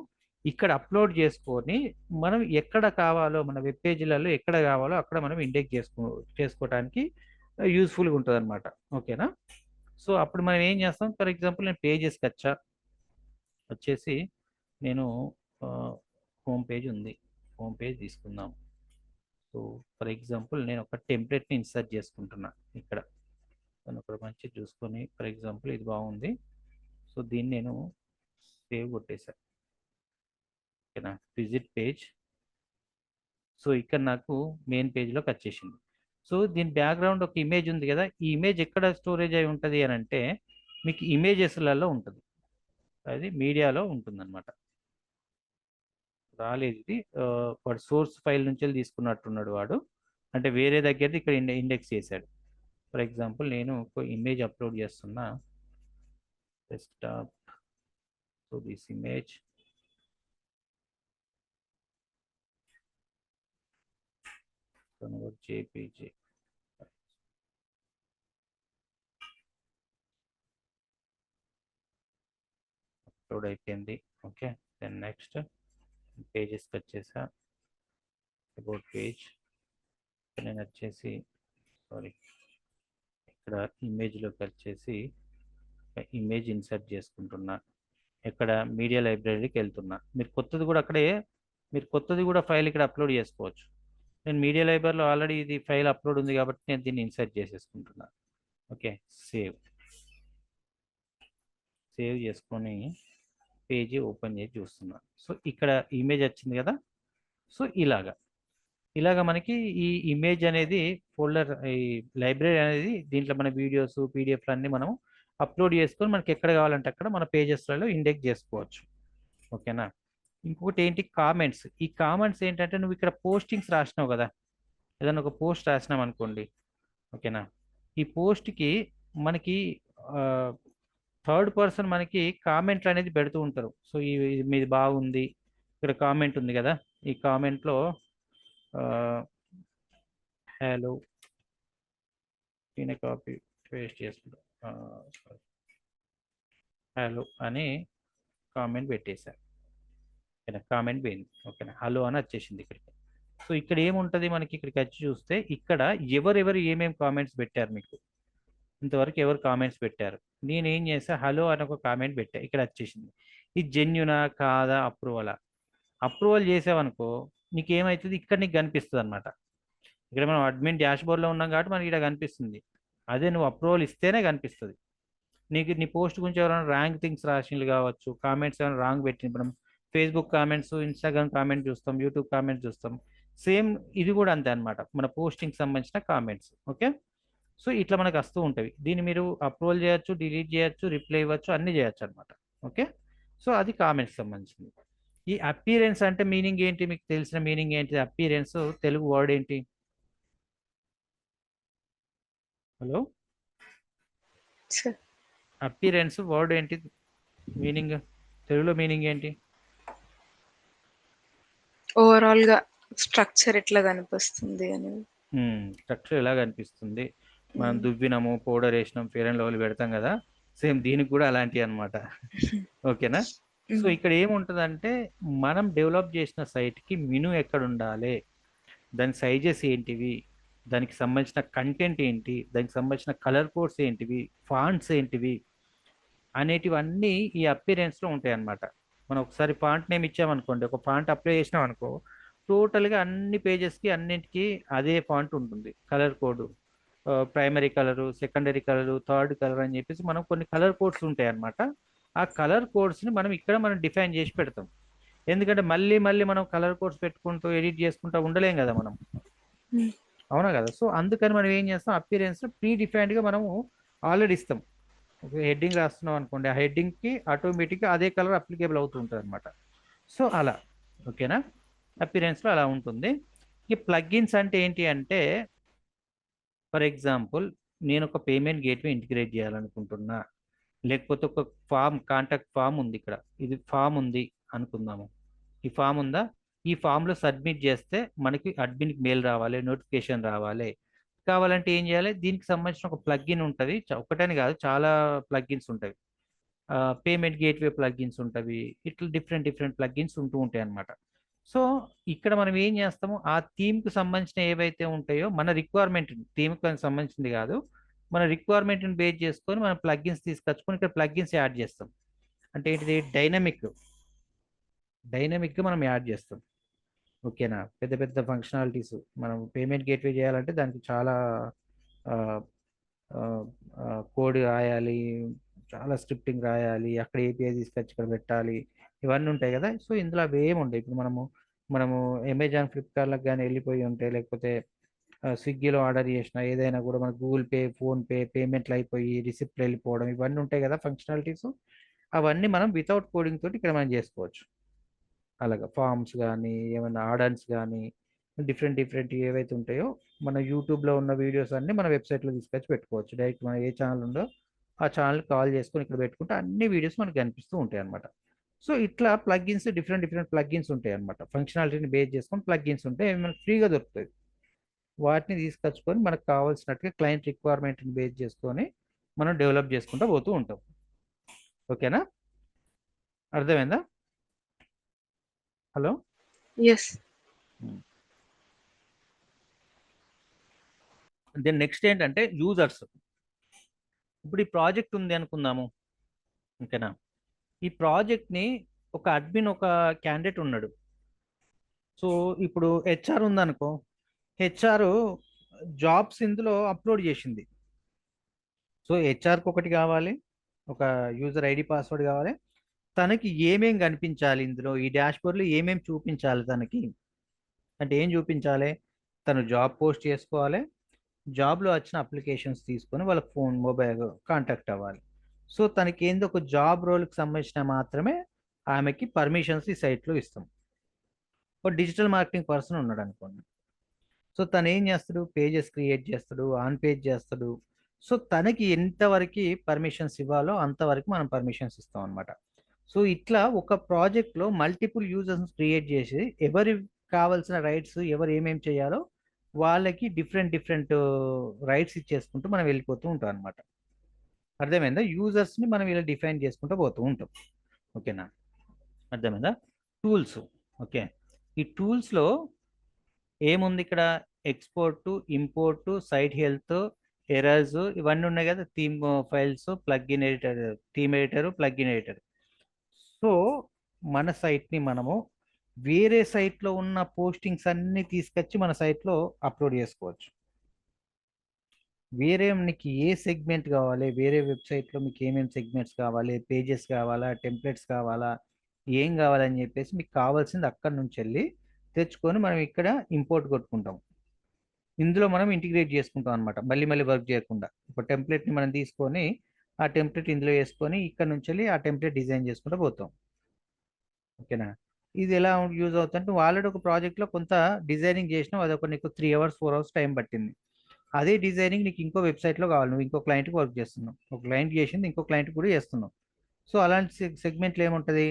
ఇక్కడ అప్లోడ్ చేసుకొని మనం ఎక్కడ కావాలో మన వెబ్ పేజీలలో ఎక్కడ కావాలో అక్కడ మనం ఇండెక్స్ చేసుకోవడానికి యూస్ఫుల్గా ఉంటుంది అనమాట. ఓకేనా? సో అప్పుడు మనం ఏం చేస్తాం, ఫర్ ఎగ్జాంపుల్ నేను పేజెస్కి వచ్చేసి నేను హోమ్ పేజ్ ఉంది, హోమ్ పేజ్ తీసుకుందాం. సో ఫర్ ఎగ్జాంపుల్ నేను ఒక టెంప్లెట్ని ఇన్సర్ట్ చేసుకుంటున్నా ఇక్కడ. నేను ఒక మంచి చూసుకొని, ఫర్ ఎగ్జాంపుల్ ఇది బాగుంది, సో దీన్ని నేను సేవ్ కొట్టేశాను. ఓకేనా? Visit page. సో ఇక్కడ నాకు మెయిన్ పేజ్లోకి వచ్చేసింది. సో దీని బ్యాక్గ్రౌండ్ ఒక ఇమేజ్ ఉంది కదా, ఈ ఇమేజ్ ఎక్కడ స్టోరేజ్ అయి ఉంటుంది అని అంటే మీకు ఇమేజెస్లలో ఉంటుంది, అది మీడియాలో ఉంటుంది అనమాట. రాలేదు ఇది, వాడు సోర్స్ ఫైల్ నుంచి తీసుకున్నట్టున్నాడు వాడు, అంటే వేరే దగ్గరది ఇక్కడ ఇండెక్స్ చేశాడు. ఫర్ ఎగ్జాంపుల్ నేను ఒక ఇమేజ్ అప్లోడ్ చేస్తున్నా, desktop. So this image, convert JPG. Upload అయిపోయింది. ఓకే, దెన్ నెక్స్ట్ పేజెస్కి వచ్చేసా, అబౌట్ పేజ్. నేను వచ్చేసి, సారీ, ఇక్కడ ఇమేజ్లోకి వచ్చేసి ఇమేజ్ ఇన్సర్ట్ చేసుకుంటున్నా, ఇక్కడ మీడియా లైబ్రరీకి వెళ్తున్నా. మీరు కొత్తది కూడా ఫైల్ ఇక్కడ అప్లోడ్ చేసుకోవచ్చు. నేను మీడియా లైబ్రరీలో ఆల్రెడీ ఇది ఫైల్ అప్లోడ్ ఉంది కాబట్టి నేను దీన్ని ఇన్సర్ట్ చేసేసుకుంటున్నా. ఓకే, సేవ్ చేసుకొని పేజీ ఓపెన్ చేసి చూస్తున్నా. సో ఇక్కడ ఇమేజ్ వచ్చింది కదా. సో ఇలాగా మనకి ఈ ఇమేజ్ అనేది ఫోల్డర్, ఈ లైబ్రరీ అనేది దీంట్లో మన వీడియోస్, పీడిఎఫ్లు అన్నీ మనం అప్లోడ్ చేసుకొని మనకి ఎక్కడ కావాలంటే అక్కడ మన పేజెస్లలో ఇండెక్స్ చేసుకోవచ్చు. ఓకేనా? ఇంకొకటి ఏంటి, కామెంట్స్. ఈ కామెంట్స్ ఏంటంటే నువ్వు ఇక్కడ పోస్టింగ్స్ రాసినావు కదా, ఏదైనా ఒక పోస్ట్ రాసినాం అనుకోండి. ఓకేనా? ఈ పోస్ట్కి మనకి థర్డ్ పర్సన్ మనకి కామెంట్లు అనేది పెడుతూ ఉంటారు. సో ఇది మీది బాగుంది, ఇక్కడ కామెంట్ ఉంది కదా, ఈ కామెంట్లో హలో, దీని కాపీ పేస్ట్ చేసుకుంటా, హలో అని కామెంట్ పెట్టేశారు. ఓకేనా? కామెంట్ పోయింది. ఓకేనా? హలో అని వచ్చేసింది ఇక్కడికి. సో ఇక్కడ ఏముంటది మనకి, ఇక్కడికి వచ్చి చూస్తే ఇక్కడ ఎవరెవరు ఏమేమి కామెంట్స్ పెట్టారు మీకు, ఇంతవరకు ఎవరు కామెంట్స్ పెట్టారు. నేను ఏం చేసా, హలో అని ఒక కామెంట్ పెట్టా, ఇక్కడ వచ్చేసింది. ఇది జెన్యునా కాదా, అప్రూవలా. అప్రూవల్ చేసావనుకో నీకు ఏమవుతుంది, ఇక్కడ నీకు కనిపిస్తుంది అనమాట. ఇక్కడ మనం అడ్మిన్ డాష్ బోర్డ్లో ఉన్నాం కాబట్టి మనకి ఇక్కడ కనిపిస్తుంది. అదే నువ్వు అప్రూవల్ ఇస్తేనే కనిపిస్తుంది నీకు. నీ పోస్ట్ గురించి ఎవరైనా ర్యాంక్ థింగ్స్ రాసినలు కావచ్చు, కామెంట్స్ ఏమైనా రాంగ్ పెట్టిన, మనం ఫేస్బుక్ కామెంట్స్, ఇన్స్టాగ్రామ్ కామెంట్ చూస్తాం, యూట్యూబ్ కామెంట్స్ చూస్తాం. సేమ్ ఇది కూడా అంతే అనమాట, మన పోస్టింగ్ సంబంధించిన కామెంట్స్. ఓకే, సో ఇట్లా మనకు వస్తూ ఉంటాయి. దీన్ని మీరు అప్రూవల్ చేయొచ్చు, డిలీట్ చేయొచ్చు, రిప్లై ఇవ్వచ్చు, అన్ని చేయొచ్చు అనమాట. ఓకే, సో అది కామెంట్స్ సంబంధించింది. ఈ అపీరెన్స్ అంటే మీనింగ్ ఏంటి, మీకు తెలిసిన మీనింగ్ ఏంటి? అపీరెన్స్ తెలుగు వర్డ్ ఏంటి? హలో, సార్ అపీరెన్స్ వర్డ్ ఏంటి మీనింగ్, తెలుగులో మీనింగ్ ఏంటి? ఓవరాల్ గా స్ట్రక్చర్ ఎట్లా కనిపిస్తుంది అని. స్ట్రక్చర్ ఎలా కనిపిస్తుంది, మనం దువ్వినము, పౌడర్ వేసినాం, ఫేర్ అండ్ లవ్లీ పెడతాం కదా, సేమ్ దీనికి కూడా అలాంటివి అనమాట. ఓకేనా? సో ఇక్కడ ఏముంటుందంటే మనం డెవలప్ చేసిన సైట్కి మెనూ ఎక్కడ ఉండాలి, దాని సైజెస్ ఏంటివి, దానికి సంబంధించిన కంటెంట్ ఏంటి, దానికి సంబంధించిన కలర్ కోడ్స్ ఏంటివి, ఫాంట్స్ ఏంటివి అనేటివన్నీ ఈ అపీరెన్స్లో ఉంటాయి అన్నమాట. మనం ఒకసారి ఫాంట్ నేమ్ ఇచ్చామనుకోండి, ఒక ఫాంట్ అప్లై చేసినాం అనుకో, టోటల్గా అన్ని పేజెస్కి అన్నింటికి అదే ఫాంట్ ఉంటుంది. Colour code, primary colour, secondary colour, third colour అని చెప్పేసి మనం కొన్ని కలర్ కోడ్స్ ఉంటాయి అన్నమాట. ఆ కలర్ కోడ్స్ని మనం ఇక్కడ మనం డిఫైన్ చేసి పెడతాం. ఎందుకంటే మళ్ళీ మళ్ళీ మనం కలర్ కోడ్స్ పెట్టుకుంటూ ఎడిట్ చేసుకుంటూ ఉండలేం కదా మనం, అవునా కదా? సో అందుకని మనం ఏం చేస్తాం, అపీరెన్స్ ప్రీ డిఫైన్డ్గా మనము ఆల్రెడీ ఇస్తాం. ఒక హెడ్డింగ్ రాస్తున్నాం అనుకోండి, ఆ హెడ్డింగ్కి ఆటోమేటిక్గా అదే కలర్ అప్లికేబుల్ అవుతూ ఉంటుంది అనమాట. సో అలా, ఓకేనా, అపీరెన్స్లో అలా ఉంటుంది. ఈ ప్లగ్ఇన్స్ అంటే ఏంటి అంటే, ఫర్ ఎగ్జాంపుల్ నేను ఒక పేమెంట్ గేట్వే ఇంటిగ్రేట్ చేయాలనుకుంటున్నా, లేకపోతే ఒక ఫామ్, కాంటాక్ట్ ఫామ్ ఉంది, ఇక్కడ ఇది ఫామ్ ఉంది అనుకుందాము. ఈ ఫామ్ ఉందా, ఈ ఫామ్లో సబ్మిట్ చేస్తే మనకి అడ్మిన్కి మెయిల్ రావాలి, నోటిఫికేషన్ రావాలి. కావాలంటే ఏం చేయాలి, దీనికి సంబంధించిన ఒక ప్లగ్ఇన్ ఉంటుంది. ఒకటని కాదు, చాలా ప్లగ్ఇన్స్ ఉంటాయి. పేమెంట్ గేట్వే ప్లగ్ఇన్స్ ఉంటాయి. ఇట్లా డిఫరెంట్ డిఫరెంట్ ప్లగ్ఇన్స్ ఉంటూ ఉంటాయి అన్నమాట. సో ఇక్కడ మనం ఏం చేస్తాము, ఆ థీమ్కి సంబంధించిన ఏవైతే ఉంటాయో మన రిక్వైర్మెంట్, థీమ్కి సంబంధించింది కాదు, మన రిక్వైర్మెంట్ని బేస్ చేసుకొని మనం ప్లగ్ఇన్స్ తీసుకొచ్చుకొని ఇక్కడ ప్లగ్ఇన్స్ యాడ్ చేస్తాం. అంటే ఏంటిది, డైనమిక్గా మనం యాడ్ చేస్తాం. ఓకేనా, పెద్ద పెద్ద ఫంక్షనాలిటీస్ మనం పేమెంట్ గేట్వే చేయాలంటే దానికి చాలా కోడ్ రాయాలి, చాలా స్క్రిప్టింగ్ రాయాలి, అక్కడ ఏపీఐ తీసుకొచ్చి ఇక్కడ పెట్టాలి, ఇవన్నీ ఉంటాయి కదా. సో ఇందులో అవి ఏమి ఉంటాయి. ఇప్పుడు మనము అమెజాన్, ఫ్లిప్కార్ట్లకు కానీ వెళ్ళిపోయి ఉంటే, లేకపోతే స్విగ్గీలో ఆర్డర్ చేసిన ఏదైనా కూడా మన గూగుల్ పే, ఫోన్పే పేమెంట్లు అయిపోయి రిసిప్ట్లు వెళ్ళిపోవడం, ఇవన్నీ ఉంటాయి కదా ఫంక్షనాలిటీస్. అవన్నీ మనం వితౌట్ కోడింగ్ తోటి ఇక్కడ మనం చేసుకోవచ్చు. అలాగా ఫామ్స్ కానీ, ఏమైనా ఆర్డర్స్ కానీ, డిఫరెంట్ డిఫరెంట్ ఏవైతే ఉంటాయో మన యూట్యూబ్లో ఉన్న వీడియోస్ అన్ని మన వెబ్సైట్లో తీసుకొచ్చి పెట్టుకోవచ్చు. డైరెక్ట్ మన ఏ ఛానల్ ఉందో ఆ ఛానల్ కాల్ చేసుకొని ఇక్కడ పెట్టుకుంటే అన్ని వీడియోస్ మనకు కనిపిస్తూ ఉంటాయి అనమాట. సో ఇట్లా ప్లగ్ఇన్స్, డిఫరెంట్ డిఫరెంట్ ప్లగ్ఇన్స్ ఉంటాయి అనమాట. ఫంక్షనాలిటీని బేస్ చేసుకొని ప్లగ్ఇన్స్ ఉంటాయి, అవి మనకు ఫ్రీగా దొరుకుతాయి. వాటిని తీసుకొచ్చుకొని మనకు కావాల్సినట్టుగా క్లయింట్ రిక్వైర్మెంట్ని బేస్ చేసుకొని మనం డెవలప్ చేసుకుంటూ పోతూ ఉంటాం. ఓకేనా, అర్థమైందా? Hello, yes. దెన్ నెక్స్ట్ ఏంటంటే యూజర్స్. ఇప్పుడు ఈ ప్రాజెక్ట్ ఉంది అనుకుందాము, ఓకేనా. ఈ ప్రాజెక్ట్ని ఒక అడ్మిన్, ఒక క్యాండిడేట్ ఉన్నాడు. సో ఇప్పుడు హెచ్ఆర్ ఉందనుకో, హెచ్ఆర్ జాబ్స్ ఇందులో అప్లోడ్ చేసింది. సో హెచ్ఆర్కి ఒకటి కావాలి, ఒక యూజర్ ఐడి పాస్వర్డ్ కావాలి, తనకి ఏమేం కనిపించాలి ఇందులో, ఈ డాష్బోర్డ్లో ఏమేమి చూపించాలి తనకి అంటే ఏం చూపించాలి, తను జాబ్ పోస్ట్ చేసుకోవాలి, జాబ్లో వచ్చిన అప్లికేషన్స్ తీసుకొని వాళ్ళ ఫోన్, మొబైల్ కాంటాక్ట్ అవ్వాలి. సో తనకి ఏంది, ఒక జాబ్ రోల్కి సంబంధించిన మాత్రమే ఆమెకి పర్మిషన్స్ ఈ సైట్లో ఇస్తాం. ఒక డిజిటల్ మార్కెటింగ్ పర్సన్ ఉన్నాడు అనుకోండి, సో తను ఏం చేస్తాడు, పేజెస్ క్రియేట్ చేస్తాడు, ఆన్ పేజ్ చేస్తాడు. సో తనకి ఎంతవరకు పర్మిషన్స్ ఇవ్వాలో అంతవరకు మనం పర్మిషన్స్ ఇస్తాం అనమాట. సో ఇట్లా ఒక ప్రాజెక్ట్లో మల్టిపుల్ యూజర్స్ క్రియేట్ చేసి ఎవరి కావాల్సిన రైట్స్, ఎవరు ఏమేమి చేయాలో వాళ్ళకి డిఫరెంట్ డిఫరెంట్ రైట్స్ ఇచ్చేసుకుంటూ మనం వెళ్ళిపోతూ ఉంటాం అనమాట. అర్థమైందా? యూజర్స్ని మనం ఇలా డిఫైన్ చేసుకుంటూ పోతూ ఉంటాం. ఓకేనా, అర్థమైందా? టూల్స్. ఓకే, ఈ టూల్స్లో ఏముంది ఇక్కడ? Export, import, site health, errors, ఇవన్నీ ఉన్నాయి కదా. Theme files, plugin editor, theme editor, plugin editor. So మన సైట్ని మనము వేరే సైట్లో ఉన్న పోస్టింగ్స్ అన్ని తీసుకొచ్చి మన సైట్లో అప్లోడ్ చేసుకోవచ్చు. వేరే మీకు ఏ సెగ్మెంట్ కావాలి, వేరే వెబ్సైట్లో మీకు ఏమేమి సెగ్మెంట్స్ కావాలి, పేజెస్ కావాలా, టెంప్లెట్స్ కావాలా, ఏం కావాలని చెప్పేసి మీకు కావాల్సింది అక్కడి నుంచి వెళ్ళి తెచ్చుకొని మనం ఇక్కడ ఇంపోర్ట్ కొట్టుకుంటాం. ఇందులో మనం ఇంటిగ్రేట్ చేసుకుంటాం అనమాట, మళ్ళీ మళ్ళీ వర్క్ చేయకుండా. ఒక టెంప్లెట్ని మనం తీసుకొని ఆ టెంప్లెట్ ఇందులో వేసుకొని ఇక్కడ నుంచి వెళ్ళి ఆ టెంప్లెట్ డిజైన్ చేసుకుంటూ పోతాం. ఓకేనా? ఇది ఎలా యూజ్ అవుతుందంటే, నువ్వు ఆల్రెడీ ఒక ప్రాజెక్ట్లో కొంత డిజైనింగ్ చేసినావు, అదొక నీకు 3 అవర్స్ 4 అవర్స్ టైం పట్టింది. అదే డిజైనింగ్ నీకు ఇంకో వెబ్సైట్లో కావాలి, నువ్వు ఇంకో క్లయింట్కి వర్క్ చేస్తున్నావు, ఒక క్లయింట్ చేసింది ఇంకో క్లయింట్ కూడా చేస్తున్నావు. సో అలాంటి సెగ్మెంట్లో ఏముంటుంది,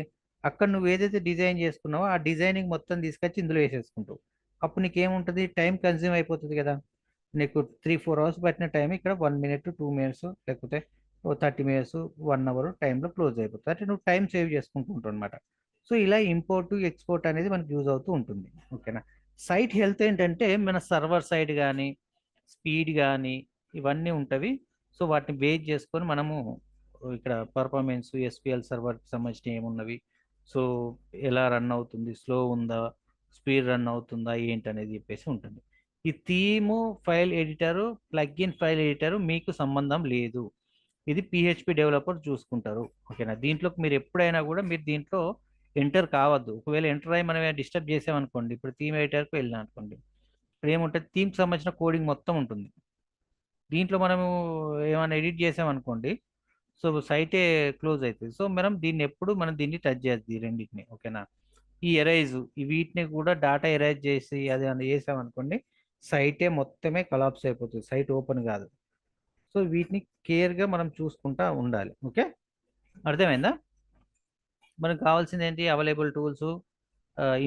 అక్కడ నువ్వు ఏదైతే డిజైన్ చేసుకున్నావో ఆ డిజైనింగ్ మొత్తం తీసుకొచ్చి ఇందులో వేసేసుకుంటావు. అప్పుడు నీకు ఏముంటుంది, టైం కన్జ్యూమ్ అయిపోతుంది కదా. నీకు 3 4 అవర్స్ పట్టిన టైం ఇక్కడ 1 మినిట్ 2 మినిట్స్, లేకపోతే 30 మినిట్స్ 1 అవర్ టైంలో క్లోజ్ అయిపోతుంది. అంటే నువ్వు టైం సేవ్ చేసుకుంటూ ఉంటావు అనమాట. సో ఇలా ఇంపోర్ట్ ఎక్స్పోర్ట్ అనేది మనకు యూజ్ అవుతూ ఉంటుంది. ఓకేనా? సైట్ హెల్త్ ఏంటంటే మన సర్వర్ సైడ్ కానీ స్పీడ్ కానీ ఇవన్నీ ఉంటవి. సో వాటిని బేస్ చేసుకొని మనము ఇక్కడ పర్ఫార్మెన్స్, ఎస్క్యూఎల్ సర్వర్కి సంబంధించిన ఏమున్నవి, సో ఎలా రన్ అవుతుంది, స్లో ఉందా, స్పీడ్ రన్ అవుతుందా, ఏంటి అనేది చెప్పేసి ఉంటుంది. ఈ theme file editor, plugin file editor మీకు సంబంధం లేదు. ఇది పిహెచ్పి డెవలపర్ చూసుకుంటారు. ఓకేనా? దీంట్లోకి మీరు ఎప్పుడైనా కూడా మీరు దీంట్లో ఎంటర్ కావద్దు. ఒకవేళ ఎంటర్ అయ్యి మనం డిస్టర్బ్ చేసామనుకోండి, ఇప్పుడు థీమ్ ఎడిటర్కి వెళ్ళినా అనుకోండి, ఇక్కడ ఏముంటుంది, థీమ్కి సంబంధించిన కోడింగ్ మొత్తం ఉంటుంది. దీంట్లో మనము ఏమైనా ఎడిట్ చేసామనుకోండి, సో సైటే క్లోజ్ అవుతుంది. సో మనం దీన్ని టచ్ చేయద్దు ఈ రెండింటిని. ఓకేనా? ఈ ఎరైజ్, ఈ వీటిని కూడా డాటా ఎరైజ్ చేసి అది అని చేసామనుకోండి, సైటే మొత్తమే కొలాప్స్ అయిపోతుంది, సైట్ ఓపెన్ కాదు. సో వీటిని కేర్గా మనం చూసుకుంటా ఉండాలి. ఓకే? అర్థమైందా? మనకు కావాల్సింది ఏంటి, available tools,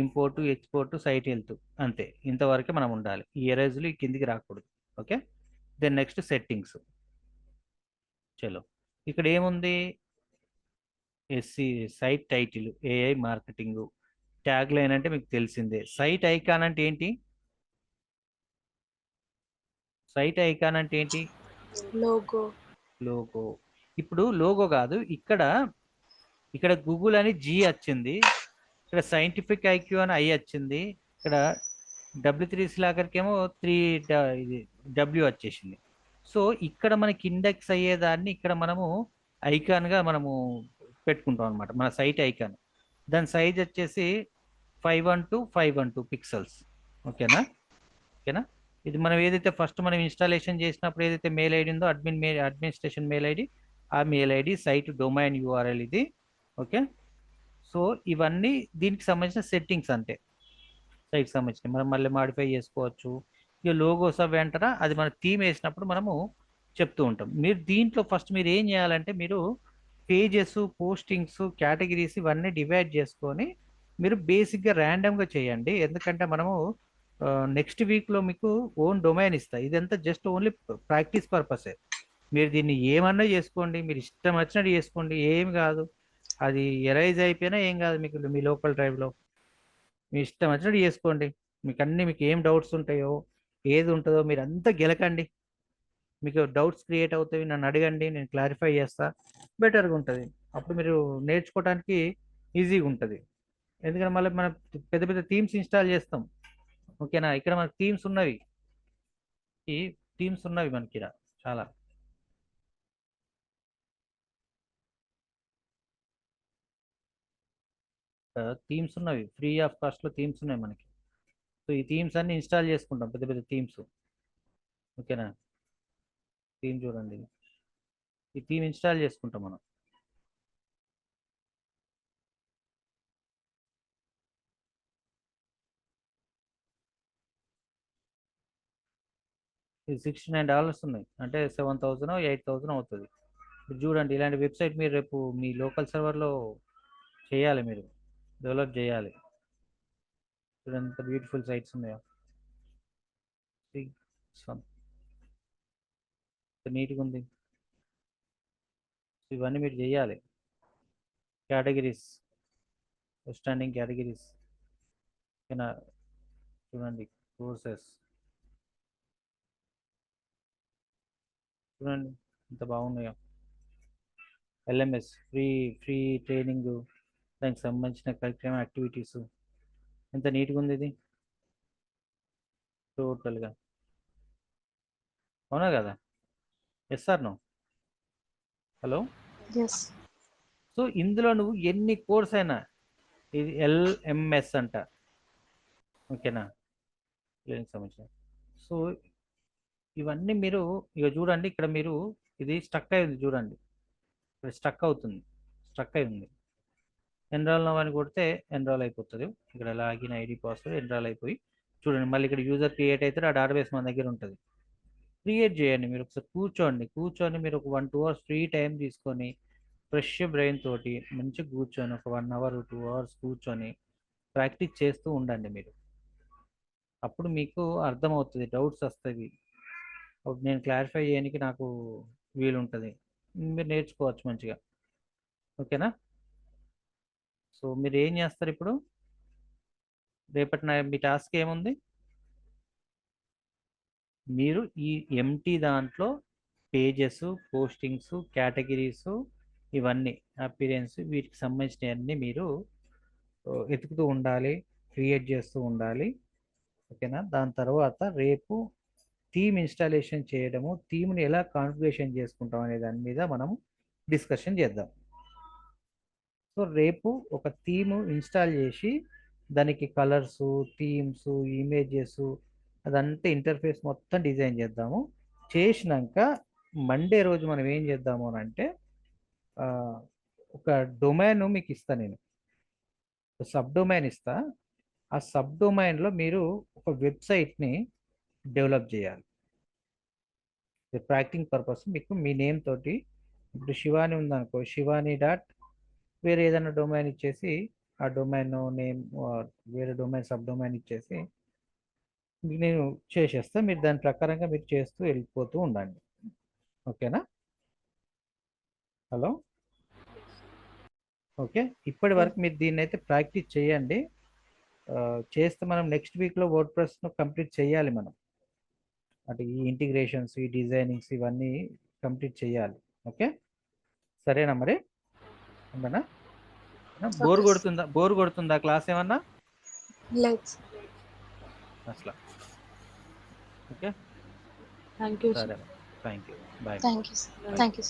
import export, site health, అంతే. ఇంతవరకే మనం ఉండాలి, ఈ ఎరైజ్లు ఈ కిందికి రాకూడదు. ఓకే? Then next settings. చలో, ఇక్కడ ఏముంది, ఎస్సి site title, AI marketing, tagline అంటే మీకు తెలిసిందే. సైట్ ఐకాన్ అంటే ఏంటి? సైట్ ఐకాన్ అంటే ఏంటి? లోగో. లోగో. ఇప్పుడు లోగో కాదు, ఇక్కడ ఇక్కడ గూగుల్ అని జీ వచ్చింది, ఇక్కడ సైంటిఫిక్ ఐక్యూ అని ఐ వచ్చింది, ఇక్కడ W3 స్లాగర్కేమో ఇది డబ్ల్యూ వచ్చేసింది. సో ఇక్కడ మనకి ఇండెక్స్ అయ్యేదాన్ని ఇక్కడ మనము ఐకాన్గా మనము పెట్టుకుంటాం అనమాట, మన సైట్ ఐకాన్. దాని సైజ్ వచ్చేసి 512 ఓకేనా? ఓకేనా? ఇది మనం ఏదైతే ఫస్ట్ మనం ఇన్స్టాలేషన్ చేసినప్పుడు ఏదైతే మెయిల్ ఐడి ఉందో, అడ్మినిస్ట్రేషన్ మెయిల్ ఐడి, ఆ mail ID, site domain URL ఇది. ఓకే? సో ఇవన్నీ దీనికి సంబంధించిన సెట్టింగ్స్ అంటే సైట్ సంబంధించిన మనం మళ్ళీ మాడిఫై చేసుకోవచ్చు. ఇక లోగోస్ అవి అంటారా, అది మన థీమ్ వేసినప్పుడు మనము చెప్తూ ఉంటాం. మీరు దీంట్లో ఫస్ట్ మీరు ఏం చేయాలంటే, మీరు పేజెస్, పోస్టింగ్స్, కేటగిరీస్ ఇవన్నీ డివైడ్ చేసుకొని మీరు బేసిక్గా ర్యాండమ్గా చేయండి. ఎందుకంటే మనము నెక్స్ట్ వీక్లో మీకు ఓన్ డొమైన్ ఇస్తాయి. ఇదంతా జస్ట్ ఓన్లీ ప్రాక్టీస్ పర్పసే. మీరు దీన్ని ఏమన్నా చేసుకోండి, మీరు ఇష్టం వచ్చినట్టు చేసుకోండి, ఏమి కాదు. అది ఎరైజ్ అయిపోయినా ఏం కాదు, మీకు మీ లోకల్ డ్రైవ్లో మీ ఇష్టం వచ్చినట్టు చేసుకోండి. మీకు ఏం డౌట్స్ ఉంటాయో, ఏది ఉంటుందో మీరు అంతా గెలకండి. మీకు డౌట్స్ క్రియేట్ అవుతాయి, నన్ను అడగండి, నేను క్లారిఫై చేస్తా, బెటర్గా ఉంటుంది. అప్పుడు మీరు నేర్చుకోవడానికి ఈజీగా ఉంటుంది. ఎందుకంటే మళ్ళీ మనం పెద్ద పెద్ద థీమ్స్ ఇన్స్టాల్ చేస్తాం. ఓకేనా? ఇక్కడ మనకి ఈ థీమ్స్ ఉన్నవి మనకి ఇక్కడ చాలా థీమ్స్ ఉన్నవి, ఫ్రీ ఆఫ్ కాస్ట్లో థీమ్స్ ఉన్నాయి మనకి. సో ఈ థీమ్స్ అన్ని ఇన్స్టాల్ చేసుకుంటాం, పెద్ద పెద్ద థీమ్స్. ఓకేనా? థీమ్ చూడండి, ఈ థీమ్ ఇన్స్టాల్ చేసుకుంటాం మనం. ఇది $69 ఉన్నాయి, అంటే 7,000 8,000 అవుతుంది. మీరు చూడండి, ఇలాంటి వెబ్సైట్ మీరు రేపు మీ లోకల్ సర్వర్లో చేయాలి, మీరు డెవలప్ చేయాలి. చూడండి ఎంత బ్యూటిఫుల్ సైట్స్ ఉన్నాయో, నీట్గా ఉంది. ఇవన్నీ మీరు చేయాలి. కేటగిరీస్, స్టాండింగ్ కేటగిరీస్, ఓకేనా? చూడండి కోర్సెస్ చూడండి ఎంత బాగున్నాయో. ఎల్ఎంఎస్ ఫ్రీ ఫ్రీ ట్రైనింగ్, దానికి సంబంధించిన కరిక్యులం యాక్టివిటీస్, ఎంత నీట్గా ఉంది ఇది టోటల్గా. అవునా కదా? Yes sir no? Hello. Yes. So ఇందులో నువ్వు ఎన్ని కోర్స్ అయినా, ఇది ఎల్ఎంఎస్ అంట, ఓకేనా, లేనికి సంబంధించిన. సో ఇవన్నీ మీరు ఇక చూడండి, ఇక్కడ మీరు ఇది స్ట్రక్ అయి ఉంది చూడండి, ఇక్కడ స్ట్రక్ అవుతుంది, స్ట్రక్ అయి ఉంది. ఎన్రోల్ అని కొడితే ఎన్రోల్ అయిపోతుంది. ఇక్కడ లాగిన్ ఐడి పాస్వర్డ్ ఎన్రోల్ అయిపోయి చూడండి, మళ్ళీ ఇక్కడ యూజర్ క్రియేట్ అయితే ఆ డేటాబేస్ మన దగ్గర ఉంటుంది. క్రియేట్ చేయండి మీరు ఒకసారి, కూర్చొని మీరు ఒక 1-2 అవర్స్ ఫ్రీ టైం తీసుకొని ఫ్రెష్ బ్రెయిన్ తోటి మంచిగా కూర్చొని ఒక 1 అవర్ 2 అవర్స్ కూర్చొని ప్రాక్టీస్ చేస్తూ ఉండండి మీరు. అప్పుడు మీకు అర్థమవుతుంది, డౌట్స్ వస్తుంది, అప్పుడు నేను క్లారిఫై చేయడానికి నాకు వీలుంటుంది, మీరు నేర్చుకోవచ్చు మంచిగా. ఓకేనా? సో మీరు ఏం చేస్తారు ఇప్పుడు, రేపటి మీ టాస్క్ ఏముంది? మీరు ఈ ఎంటీ దాంట్లో పేజెస్, పోస్టింగ్స్, కేటగిరీస్, ఇవన్నీ అపీరెన్స్, వీటికి సంబంధించినవన్నీ మీరు వెతుకుతూ ఉండాలి, క్రియేట్ చేస్తూ ఉండాలి. ఓకేనా? దాని తర్వాత రేపు థీమ్ ఇన్స్టాలేషన్ చేయడము, థీమ్ని ఎలా కాన్ఫిగరేషన్ చేసుకుంటాం అనే దాని మీద మనం డిస్కషన్ చేద్దాం. సో రేపు ఒక థీమ్ ఇన్స్టాల్ చేసి దానికి కలర్స్, థీమ్స్, ఇమేజెస్, అదంతా ఇంటర్ఫేస్ మొత్తం డిజైన్ చేద్దాము. చేసినాక మండే రోజు మనం ఏం చేద్దాము అని అంటే, ఒక డొమైన్ మీకు ఇస్తా నేను, సబ్ డొమైన్ ఇస్తా. ఆ సబ్ డొమైన్లో మీరు ఒక వెబ్సైట్ని డెవలప్ చేయాలి. ప్రాక్టింగ్ పర్పస్ మీకు మీ నేమ్ తోటి, ఇప్పుడు శివాని ఉందనుకో, శివాని డాట్ వేరే ఏదైనా డొమైన్ ఇచ్చేసి, ఆ డొమైన్ నేమ్ వేరే డొమైన్ సబ్ డొమైన్ ఇచ్చేసి నేను చేసేస్తా, మీరు దాని ప్రకారంగా మీరు చేస్తూ వెళ్ళిపోతూ ఉండండి. ఓకేనా? హలో. ఓకే, ఇప్పటి వరకు మీరు దీన్ని అయితే ప్రాక్టీస్ చేయండి. చేస్తే మనం నెక్స్ట్ వీక్లో వర్డ్ ప్రెస్ను కంప్లీట్ చేయాలి మనం. అంటే ఈ ఇంటిగ్రేషన్స్, ఈ డిజైనింగ్స్ ఇవన్నీ కంప్లీట్ చేయాలి. ఓకే, సరేనా మరి? ఉండనా? బోర్ కొడుతుందా క్లాస్ ఏమన్నా? లేదు. అసలు. Okay, thank you. సరే, thank you, bye. Thank you.